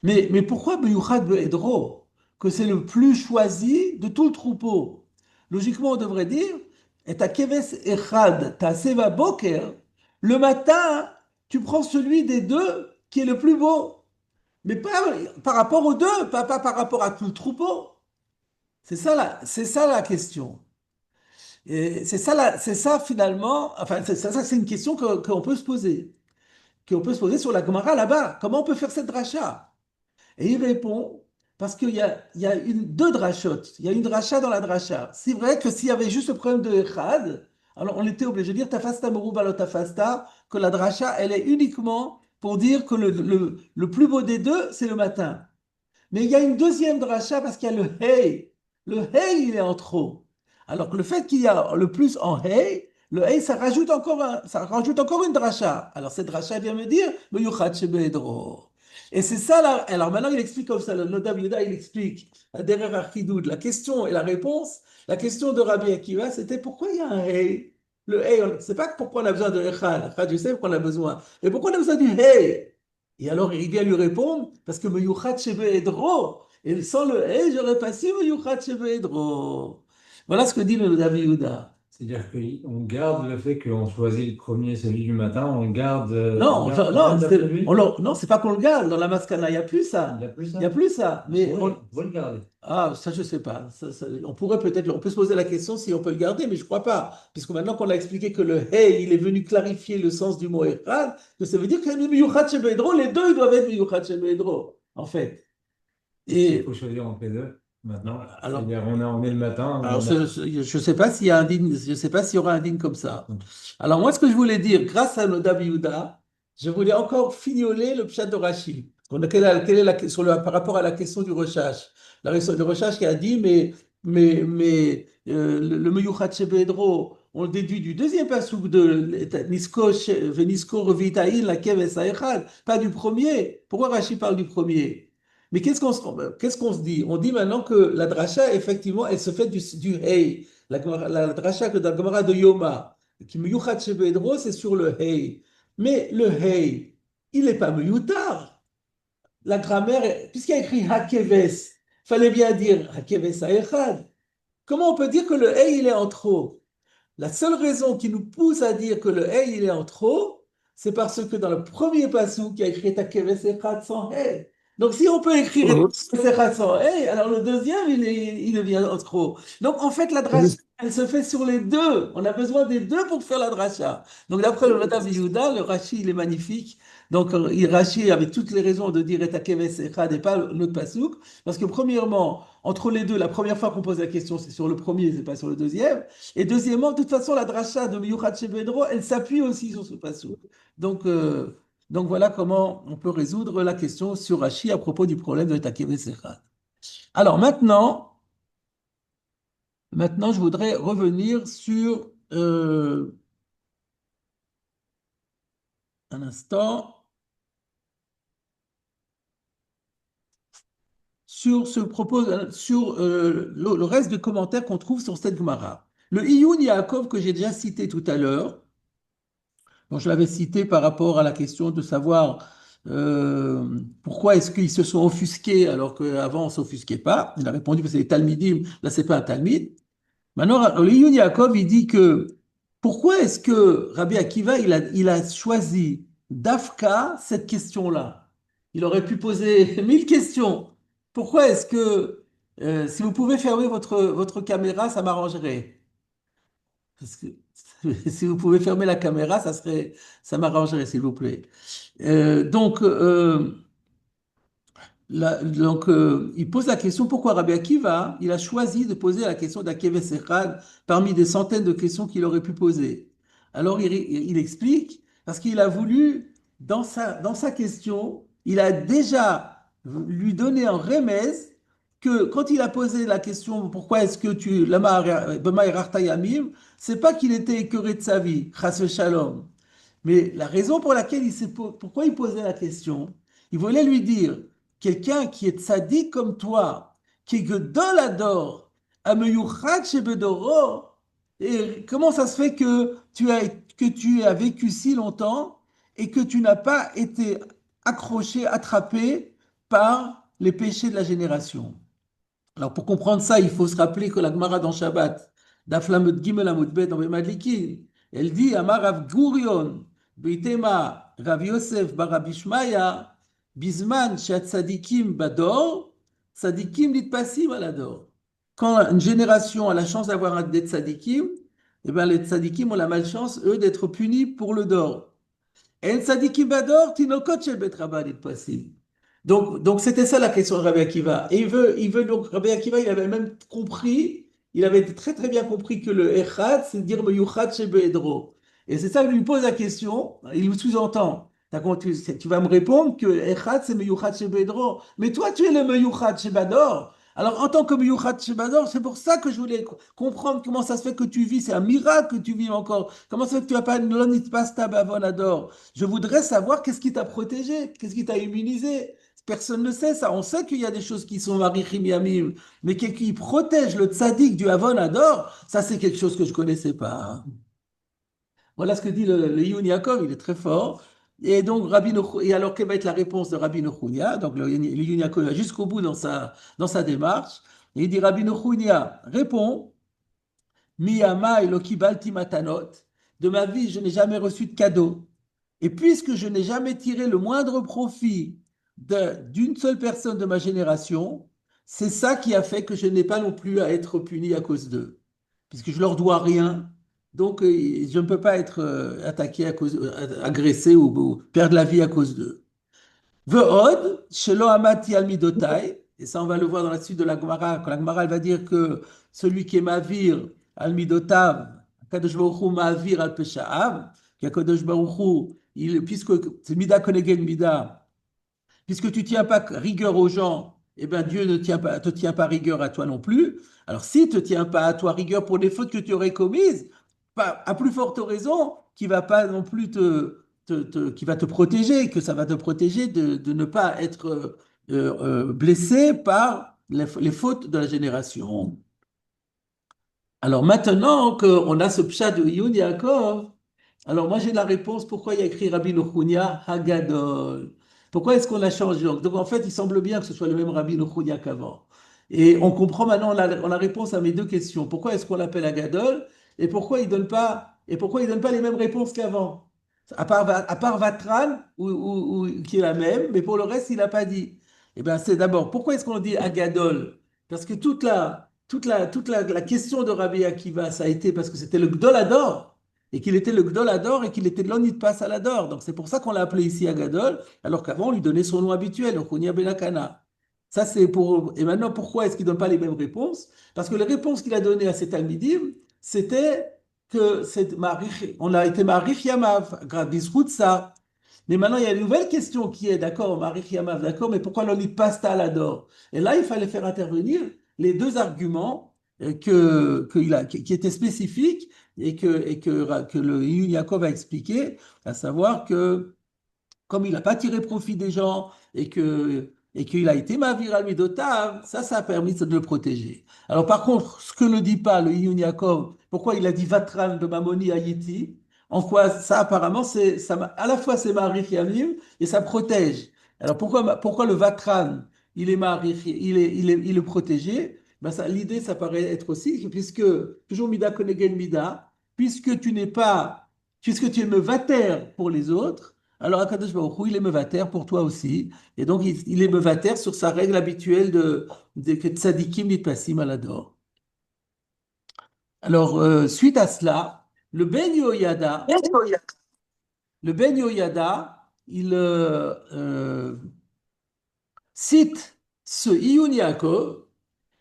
Mais pourquoi Meyuchad Be'edro? Que c'est le plus choisi de tout le troupeau. Logiquement, on devrait dire, et ta keves echad, ta seva boker, le matin, tu prends celui des deux qui est le plus beau. Mais pas par rapport aux deux, pas par rapport à tout le troupeau. C'est ça la question. Et c'est ça finalement, enfin, c'est une question qu'on peut se poser, qu'on peut se poser sur la Gemara là-bas. Comment on peut faire cette dracha? Et il répond, parce il y a deux drachotes, il y a une dracha dans la dracha. C'est vrai que s'il y avait juste le problème de Echad, alors on était obligé de dire tafasta meruba lo tafasta, que la dracha, elle est uniquement pour dire que le plus beau des deux, c'est le matin. Mais il y a une deuxième dracha parce qu'il y a le hey. Le hey, il est en trop. Alors que le fait qu'il y a le plus en hey, le hey, ça rajoute encore une dracha. Alors cette dracha vient me dire, le yuchat shebedro. Et c'est ça là. Alors maintenant, il explique comme ça. Le Nodav Yehuda, il explique derrière Archidoud, la question et la réponse. La question de Rabbi Akiva, c'était pourquoi il y a un hey? Le hey, c'est pas pourquoi on a besoin de echad. Echad, je sais pourquoi on a besoin. Mais pourquoi on a besoin du hey? Et alors il vient lui répondre, parce que Meyuchat Shebe Edro, et sans le He, j'aurais pas su Meyuchat Shebe Edro. Voilà ce que dit le David Yehuda. C'est-à-dire qu'on garde le fait qu'on choisit le premier, celui du matin, on Non, garde enfin, quand même non, d'après lui. non, c'est pas qu'on le garde dans la Maskana, il n'y a plus Il n'y ça. a plus Il n'y a ça. plus ça. On pourrait le garder. Ah, ça, je sais pas. On pourrait peut-être, on peut se poser la question si on peut le garder, mais je crois pas. Puisque maintenant qu'on a expliqué que le Hey, il est venu clarifier le sens du mot Echad, que ça veut dire que le Miyuchat Shebe Edro, les deux, ils doivent être Miyuchat Shebe Edro, en fait. Et s'il Et faut choisir entre les deux, maintenant, alors, c'est-à-dire on est le matin, Alors, on a. je sais pas s'il y a un digne, je sais pas s'il y aura un digne comme ça. Alors, moi, ce que je voulais dire, grâce à Noda Yehuda, je voulais encore fignoler le pshat de Rashi. Quelle est par rapport à la question du recherche. La question du recherche qui a dit, le Meyuchat Shebedro, on le déduit du deuxième passouk de Nisko, Venisko, Revitaïn, la Keves Haechad, pas du premier. Pourquoi Rashi parle du premier? Mais qu'est-ce qu'on se dit? On dit maintenant que la dracha, effectivement, elle se fait du hey. La dracha que dans la Gemara de Yoma, qui miyuchat shebedro, c'est sur le hey. Mais le hey, il n'est pas miyutar. La grammaire, puisqu'il y a écrit hakeves, fallait bien dire hakeves haechad. Comment on peut dire que le hey, il est en trop? La seule raison qui nous pousse à dire que le hey, il est en trop, c'est parce que dans le premier passou qui a écrit hakeves echad sans hey. Donc si on peut écrire echad sans hey, alors le deuxième, il devient en trop. Donc en fait, la dracha, elle se fait sur les deux. On a besoin des deux pour faire la dracha. Donc d'après le Radav Yehuda, le Rashi, il est magnifique. Donc Rashi avait toutes les raisons de dire et hakeves echad et pas l'autre passouk. Parce que premièrement, entre les deux, la première fois qu'on pose la question, c'est sur le premier, c'est pas sur le deuxième. Et deuxièmement, de toute façon, la dracha de Miyuchat Shebedro, elle s'appuie aussi sur ce passage. Donc, euh, donc voilà comment on peut résoudre la question sur Rashi à propos du problème de Takeve Sechad. Alors maintenant, je voudrais revenir sur un instant sur ce propos, sur le reste des commentaires qu'on trouve sur cette Gemara. Le Iyun Yaakov que j'ai déjà cité tout à l'heure, dont je l'avais cité par rapport à la question de savoir pourquoi est-ce qu'ils se sont offusqués alors qu'avant on ne s'offusquait pas. Il a répondu que c'est des Talmidim, là c'est pas un Talmid. Maintenant, le Iyun Yaakov, il dit que pourquoi est-ce que Rabbi Akiva, il a choisi d'Afka cette question-là? Il aurait pu poser 1000 questions. Pourquoi est-ce que, si vous pouvez fermer votre caméra, ça m'arrangerait. Parce que si vous pouvez fermer la caméra, ça m'arrangerait, s'il vous plaît. Donc, il pose la question pourquoi Rabbi Akiva, il a choisi de poser la question d'Akeves Echad parmi des centaines de questions qu'il aurait pu poser. Alors il explique, parce qu'il a voulu, dans sa question, il a déjà lui donné un remèze que quand il a posé la question pourquoi est-ce que tu Bama Erarta Yamim, c'est pas qu'il était écœuré de sa vie, Chas Shalom. Mais la raison pour laquelle pourquoi il posait la question, il voulait lui dire, quelqu'un qui est tzaddik comme toi, qui est Gedol Ador, Ameyuchat Shebedoro, et comment ça se fait que tu as vécu si longtemps et que tu n'as pas été accroché, attrapé par les péchés de la génération? Alors, pour comprendre ça, il faut se rappeler que la Gemara dans Shabbat, d'Aflamut Gimel Amud Bet dans Madlikin, elle dit Amar Rav Gurion, Beitema Rav Yosef bar Rabbi Shmaya, Bisman Shat Tzadikim Bador, Tzadikim Litpasim Alador. Quand une génération a la chance d'avoir des tzadikim, eh bien les tzadikim ont la malchance, eux, d'être punis pour le dor. En tzadikim bador, tinokot shel bet Rabba Litpasim. Donc c'était ça la question de Rabbi Akiva. Et donc, Rabbi Akiva, il avait même compris, il avait très très bien compris que le Echad, c'est dire Meyuchad Shebe Edro. Et c'est ça, il lui pose la question, il nous sous-entend. Tu vas me répondre que Echad, c'est Meyuchad Shebe Edro. Mais toi, tu es le Meyuchad Shebador. Alors, en tant que Meyuchad Shebador, c'est pour ça que je voulais comprendre comment ça se fait que tu vis. C'est un miracle que tu vis encore. Comment ça se fait que tu n'as pas une lonit pasta bavonador? Je voudrais savoir qu'est-ce qui t'a protégé, qu'est-ce qui t'a immunisé. Personne ne sait ça. On sait qu'il y a des choses qui sont marichim yamim, mais qui protège le tzaddik du Havon Ador, ça c'est quelque chose que je ne connaissais pas, hein. Voilà ce que dit le Yun Yaakov, il est très fort. Et donc, et alors, quelle va être la réponse de Rabbi Nochunia? Donc, le Yun Yaakov va jusqu'au bout dans sa démarche. Et il dit Rabbi Nochunia répond Miyama Eloki Balti Matanot. De ma vie, je n'ai jamais reçu de cadeau. Et puisque je n'ai jamais tiré le moindre profit d'une seule personne de ma génération, c'est ça qui a fait que je n'ai pas non plus à être puni à cause d'eux. Puisque je leur dois rien, donc je ne peux pas être attaqué agressé ou perdre la vie à cause d'eux. Ve'od, shelo amati al midotai, et ça on va le voir dans la suite de la Gemara, quand la Gemara elle va dire que celui qui est mavir al midotav, Kadosh Baruch Hu mavir al pesha'av, Kadosh Baruch Hu, puisque c'est mida konegen mida, puisque tu tiens pas rigueur aux gens, eh bien Dieu ne te tient pas rigueur à toi non plus. Alors si te tient pas à toi rigueur pour les fautes que tu aurais commises, à plus forte raison qu'il va pas non plus qui va te protéger, que ça va te protéger de ne pas être blessé par les fautes de la génération. Alors maintenant qu'on a ce pshat de Yun Yaakov, alors moi j'ai la réponse pourquoi il y a écrit Rabbi Nochunia Hagadol. Pourquoi est-ce qu'on a changé? Donc en fait, il semble bien que ce soit le même Rabbi Nochunia qu'avant. Et on comprend maintenant la réponse à mes deux questions. Pourquoi est-ce qu'on l'appelle Hagadol et pourquoi il donne pas les mêmes réponses qu'avant? À part Vatran, qui est la même, mais pour le reste, il n'a pas dit. Eh bien, c'est d'abord, pourquoi est-ce qu'on dit Hagadol? Parce que la question de Rabbi Akiva, ça a été parce que c'était le Gdolador, et qu'il était le Gdolador, et qu'il était de l'Onitpas Salador. Donc c'est pour ça qu'on l'a appelé ici Agadol, alors qu'avant on lui donnait son nom habituel, Ochonia Benakana. Ça c'est pour. Et maintenant, pourquoi est-ce qu'il ne donne pas les mêmes réponses? Parce que les réponses qu'il a données à ces Talmidim, c'était que on a été Marich Yamav, Bizrout ça. Mais maintenant, il y a une nouvelle question qui est, d'accord, Marich Yamav, d'accord, mais pourquoi l'Onitpas Salador? Et là, il fallait faire intervenir les deux arguments qui étaient spécifiques que le Yun Yaakov a expliqué, à savoir que comme il n'a pas tiré profit des gens et qu'il a été Mavir al Midotav, ça a permis de le protéger. Alors par contre, ce que ne dit pas le Yun Yaakov, pourquoi il a dit Vatran de Mamoni Haïti, en quoi ça apparemment, à la fois c'est Marich Yamim et ça protège. Alors pourquoi le Vatran, il est Marich, il est protégé? Ben l'idée, ça paraît être aussi, puisque, toujours Mida Konegen Mida, puisque tu n'es pas, puisque tu es me vater pour les autres, alors Akadosh Baruch Hu, il est mevater pour toi aussi. Et donc, il est mevater sur sa règle habituelle de que tzadikim nitpasim alador. Alors, suite à cela, le Ben Yoyada, cite ce Iyun Yaakov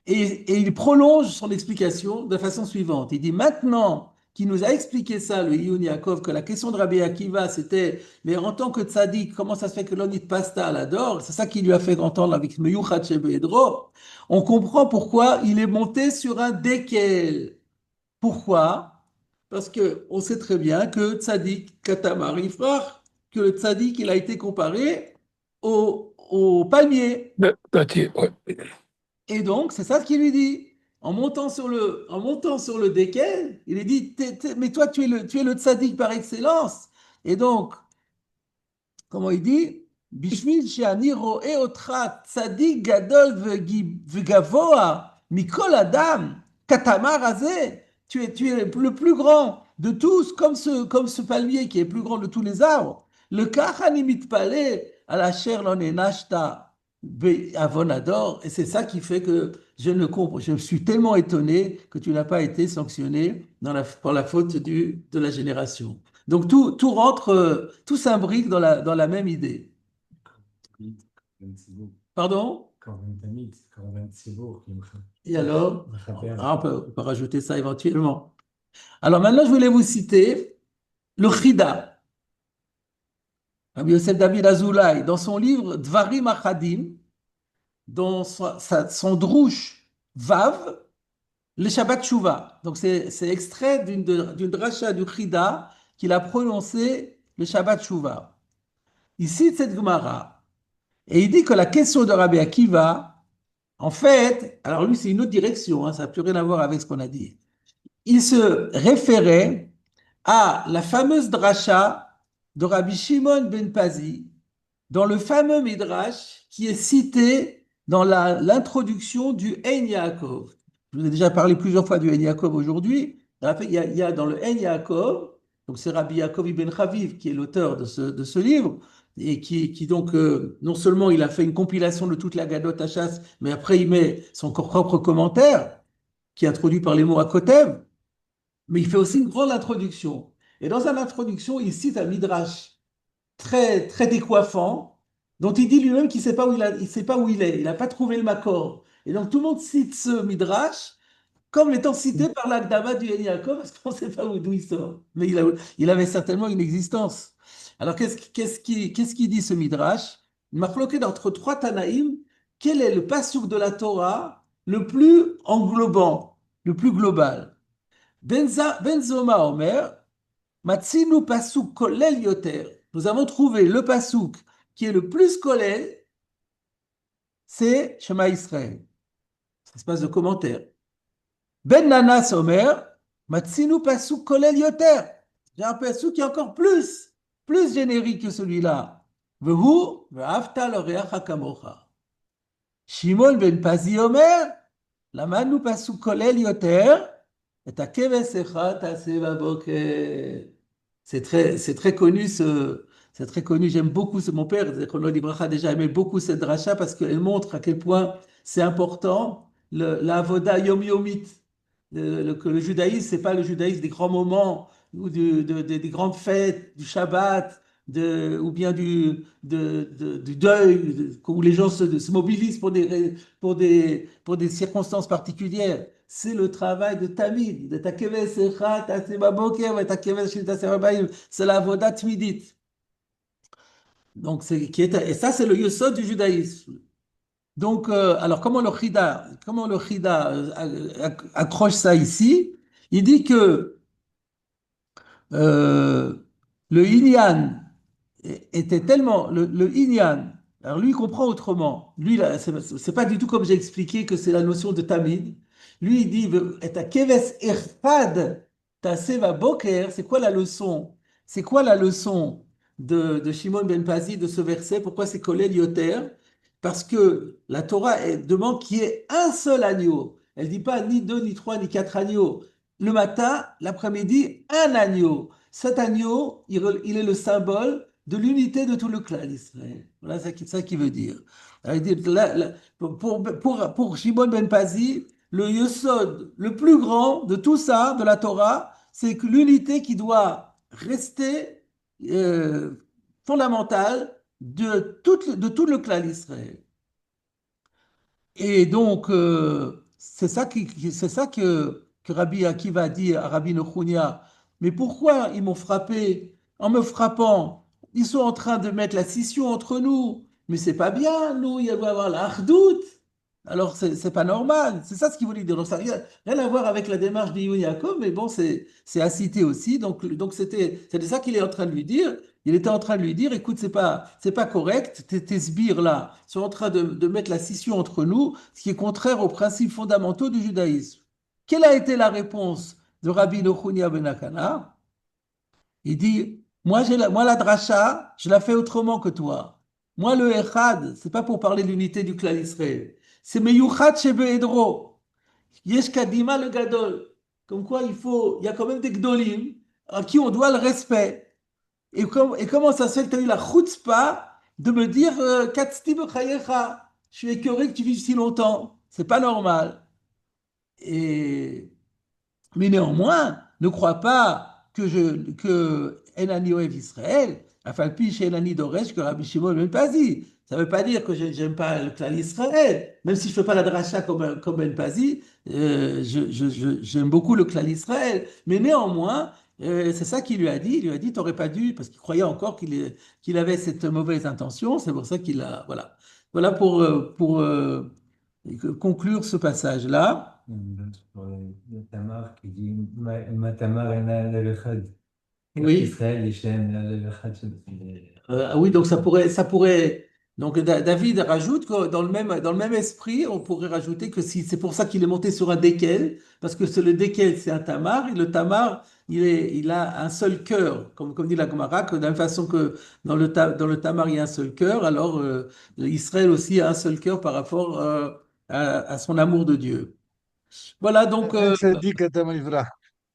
et il prolonge son explication de la façon suivante. Il dit maintenant qu'il nous a expliqué ça, le Iyun Yaakov, que la question de Rabbi Akiva, c'était, mais en tant que tzaddik, comment ça se fait que l'onit pasta l'adore? C'est ça qui lui a fait entendre avec Meyuchat Shebedro. On comprend pourquoi il est monté sur un dékel. Pourquoi? Parce que on sait très bien que tzaddik katamar ifrach, que le tzaddik, il a été comparé au palmier. Ouais. Et donc, c'est ça ce qu'il lui dit. En montant sur le déquel, il lui dit, mais toi, tu es le tzaddik par excellence. Et donc, comment il dit? Bishvil she'ani ro'eh otcha tzadik gadol v'gavoa mikol adam katamar hazeh. Tu es le plus grand de tous, comme ce palmier qui est plus grand de tous les arbres. Le kachani mitpale à la chair l'on est nashta avonador. Et c'est ça qui fait que je ne comprends. Je suis tellement étonné que tu n'as pas été sanctionné pour la faute de la génération. Donc tout rentre, tout s'imbrique dans la même idée. Pardon? Et alors? Ah, on peut rajouter ça éventuellement. Alors maintenant, je voulais vous citer le Chida, Rabbi Yosef David Azoulay, dans son livre Dvarim Achadim, dans son drouche Vav, le Shabbat Shuvah. Donc c'est extrait d'une dracha du Chida qu'il a prononcé le Shabbat Shuvah. Il cite cette Gemara et il dit que la question de Rabbi Akiva, en fait, alors lui c'est une autre direction, hein, ça n'a plus rien à voir avec ce qu'on a dit. Il se référait à la fameuse dracha de Rabbi Shimon ben Pazi dans le fameux Midrash qui est cité dans l'introduction du Ein Yaakov. Je vous ai déjà parlé plusieurs fois du Ein Yaakov aujourd'hui. Il y a dans le Ein Yaakov, donc c'est Rabbi Yaakov ibn Chaviv qui est l'auteur de ce livre, et qui donc, non seulement il a fait une compilation de toute la Gadot Hachas, mais après il met son propre commentaire, qui est introduit par les mots à Kotev, mais il fait aussi une grande introduction. Et dans cette introduction, il cite un Midrash très, très décoiffant, dont il dit lui-même qu'il ne sait pas où il sait pas où il est. Il n'a pas trouvé le Makor. Et donc tout le monde cite ce Midrash comme l'étant cité par l'Akdama du En Yaakov, parce qu'on ne sait pas d'où il sort. Mais il avait certainement une existence. Alors qu'est-ce qui dit ce Midrash? Il m'a floqué d'entre trois Tanaïm, quel est le pasuk de la Torah le plus englobant, le plus global? Benzoma Omer, Matsinu pasuk kolel yoter. Nous avons trouvé le pasuk qui est le plus kolel, c'est Shema Israël. Espace de commentaire. Ben Nanas Omer, Matsinu pasuk kolel yoter. J'ai un pasuk qui est encore plus générique que celui-là. Vehu, ve'afta l'oreach kamocha. Shimon ben Pazi Omer, Lamanu pasuk kolel yoter, et ta kevesecha taseva boker. C'est très connu c'est très connu. J'aime beaucoup mon père, Zechrono Libracha, a déjà aimé beaucoup cette dracha parce qu'elle montre à quel point c'est important la avoda yom-yomite. Que le judaïsme, c'est pas le judaïsme des grands moments ou des grandes fêtes, du Shabbat, ou bien du deuil, où les gens se mobilisent pour des circonstances particulières. C'est le travail de Tamid, de Takeves Echat, Taseba Boker, et Takeves Shil Taseba Bayim. C'est la voda tmidit. Donc, et ça, c'est le yesod du judaïsme. Donc, alors, comment le Chida accroche ça ici? Il dit que euh, le Inyan était tellement. Le Inyan, alors lui, il comprend autrement. Lui, là, c'est pas du tout comme j'ai expliqué que c'est la notion de Tamid. Lui, il dit et ta keves erfad ta seva boker. C'est quoi la leçon? C'est quoi la leçon de Shimon ben Pazi de ce verset? Pourquoi c'est collé lioter? Parce que la Torah demande qu'il y ait un seul agneau. Elle dit pas ni deux, ni trois, ni quatre agneaux. Le matin, l'après-midi, un agneau. Cet agneau, il est le symbole de l'unité de tout le clan d'Israël. Voilà ça qui veut dire. Alors, il dit, pour Shimon ben Pazi, le yesod, le plus grand de tout ça, de la Torah, c'est que l'unité qui doit rester fondamentale de tout le clan d'Israël. Et donc, c'est ça que Rabbi Akiva dit à Rabbi Nechounia. Mais pourquoi ils m'ont frappé? En me frappant, ils sont en train de mettre la scission entre nous. Mais c'est pas bien, nous, il doit y avoir la hardout. Alors, c'est pas normal. C'est ça ce qu'il voulait dire. Donc, ça n'a rien à voir avec la démarche de Yaakov, mais bon, c'est à citer aussi. Donc c'était ça qu'il est en train de lui dire. Il était en train de lui dire, écoute, c'est pas correct, tes sbires là sont en train de mettre la scission entre nous, ce qui est contraire aux principes fondamentaux du judaïsme. Quelle a été la réponse de Rabbi Nochunia ben Akana? Il dit, moi la dracha, je la fais autrement que toi. Moi le echad, c'est pas pour parler de l'unité du clan Israël. C'est meyuchad shebe edro. Yesh kadima le gadol. Comme quoi il y a quand même des gdolim à qui on doit le respect. Et comment ça se fait que tu as eu la chutzpah de me dire Katzti b'chayecha, je suis écœuré que tu vives si longtemps. C'est pas normal. Et, mais néanmoins, ne crois pas que Enani Oev Israël, Afalpi chez Enani Doresh, que Rabbi Shimon Ben Pazi. Ça ne veut pas dire que j'aime pas le clan Israël. Même si je ne fais pas la dracha comme Ben Pazi, j'aime beaucoup le clan Israël. Mais néanmoins, c'est ça qu'il lui a dit. Il lui a dit, t'aurais pas dû, parce qu'il croyait encore qu'il avait cette mauvaise intention. C'est pour ça qu'il a, voilà. Voilà pour conclure ce passage-là. Sur le Tamar qui dit Ma Tamar ena lev echad. Oui. Israël Yishem lev echad. Ah oui, donc ça pourrait. Donc David rajoute que dans le même esprit, on pourrait rajouter que si c'est pour ça qu'il est monté sur un dékel, parce que c'est le dékel, c'est un tamar, et le tamar, il a un seul cœur, comme dit la Gemara, que de la même façon que dans le tamar il y a un seul cœur, alors Israël aussi a un seul cœur par rapport à son amour de Dieu. Voilà donc לכן צדיק אתה יברח.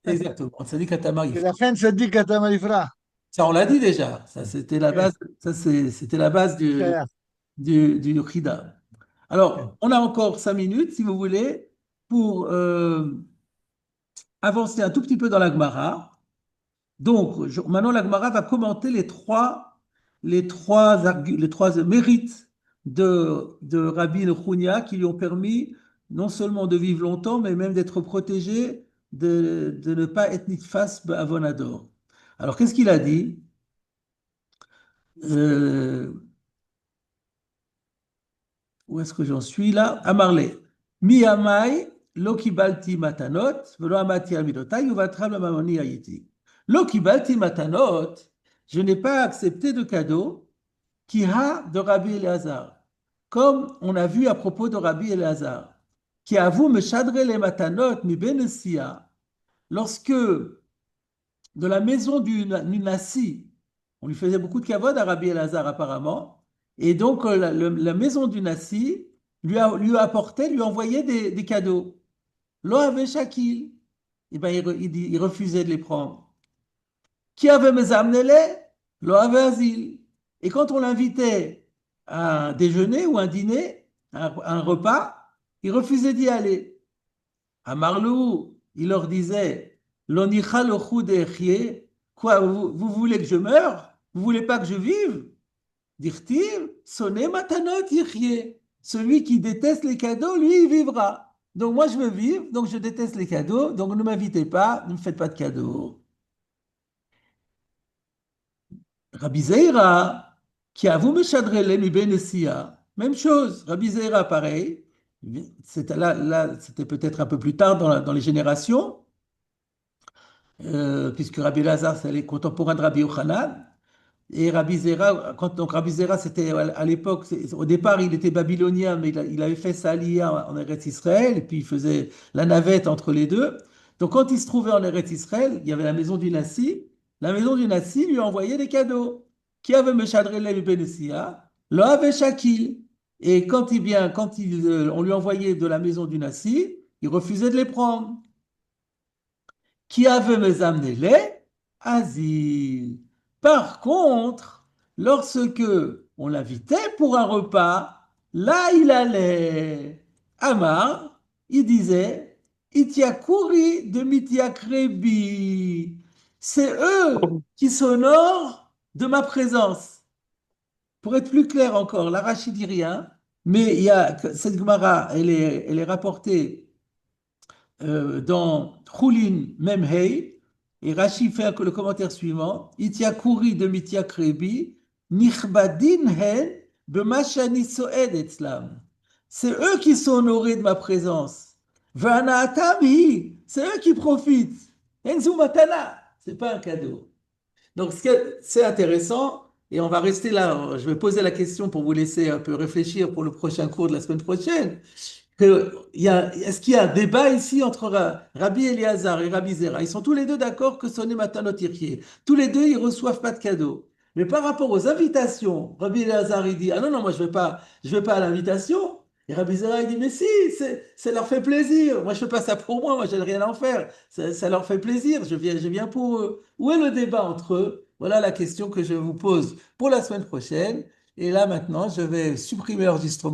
exactement. Ça dit qu'un tamar il ולכן צדיק אתה יברח. ça, on l'a dit déjà. Ça, c'était la כן, base. C'était la base שייך. du Khida. Alors, on a encore 5 minutes, si vous voulez, pour avancer un tout petit peu dans la Gemara. Donc, maintenant, la Gemara va commenter les trois mérites de Rabbi Nechounia qui lui ont permis non seulement de vivre longtemps, mais même d'être protégé de ne pas être nitfas avonador. Alors, qu'est-ce qu'il a dit? Euh, Où est-ce que j'en suis là? À Marley. Mi amai lo kibalti matanot, velo amati amidotai, uvatram la mamoni ayiti. Lo kibalti matanot, je n'ai pas accepté de cadeau qui a de Rabbi Eleazar. Comme on a vu à propos de Rabbi Eleazar, qui avoue me chadrer les matanot mi benesia, lorsque de la maison du Nunassi, on lui faisait beaucoup de kavod à Rabbi Elazar apparemment, et donc la maison du Nassi lui apportait, lui envoyait des cadeaux. Lo avait Shakil, et ben, il refusait de les prendre. Qui avait mes amenés? Lo avait Azil. Et quand on l'invitait à un déjeuner ou un dîner, un repas, il refusait d'y aller. À Marlou, il leur disait, L'onicha lochou de'echye. Quoi, vous voulez que je meure? Vous voulez pas que je vive? Dirtiv, sonne matanot yichye. Celui qui déteste les cadeaux, lui, il vivra. Donc moi, je veux vivre, donc je déteste les cadeaux, donc ne m'invitez pas, ne me faites pas de cadeaux. Rabbi Zeira, qui avoue me chadrele mi benesia, même chose. Rabbi Zeira, pareil. C'était peut-être un peu plus tard dans les générations. Puisque Rabbi Lazare, c'est les contemporains de Rabbi Yochanan. Et Rabbi Zera, donc Rabbi Zera, c'était à l'époque, au départ, il était babylonien, mais il avait fait sa aliyah en Eretz Israël, et puis il faisait la navette entre les deux. Donc quand il se trouvait en Eretz Israël, il y avait la maison du Nassi. La maison du Nassi lui envoyait des cadeaux. Qui avait Meshadrele Benessia? Lo avait Shakil. Et on lui envoyait de la maison du Nassi, il refusait de les prendre. Qui avait mes amenés asile. Par contre, lorsque on l'invitait pour un repas, là il allait. Amar, il disait, Itiakuri de Mitiakrebi. C'est eux qui s'honorent de ma présence. Pour être plus clair encore, l'Arachi dit rien. Mais il y a, cette Gemara, elle est rapportée dans Choulin Memhei, et Rashi fait le commentaire suivant, Itia Kuri de Mitia Krebi, Nichbadin hen, Bemashani Soed etzlam. C'est eux qui sont honorés de ma présence. Vanaatam hi, c'est eux qui profitent. Enzu matana, c'est pas un cadeau. Donc, c'est intéressant, et on va rester là. Je vais poser la question pour vous laisser un peu réfléchir pour le prochain cours de la semaine prochaine. Est-ce qu'il y a un débat ici entre Rabbi Eliezer et Rabbi Zera? Ils sont tous les deux d'accord que sonner matin Tirkier. Tous les deux, ils reçoivent pas de cadeau. Mais par rapport aux invitations, Rabbi Eliezer, il dit, ah non, non, moi, je vais pas à l'invitation. Et Rabbi Zera, il dit, mais si, ça leur fait plaisir. Moi, je fais pas ça pour moi, moi, je n'ai rien à en faire. Ça leur fait plaisir, je viens pour eux. Où est le débat entre eux? Voilà la question que je vous pose pour la semaine prochaine. Et là, maintenant, je vais supprimer l'enregistrement.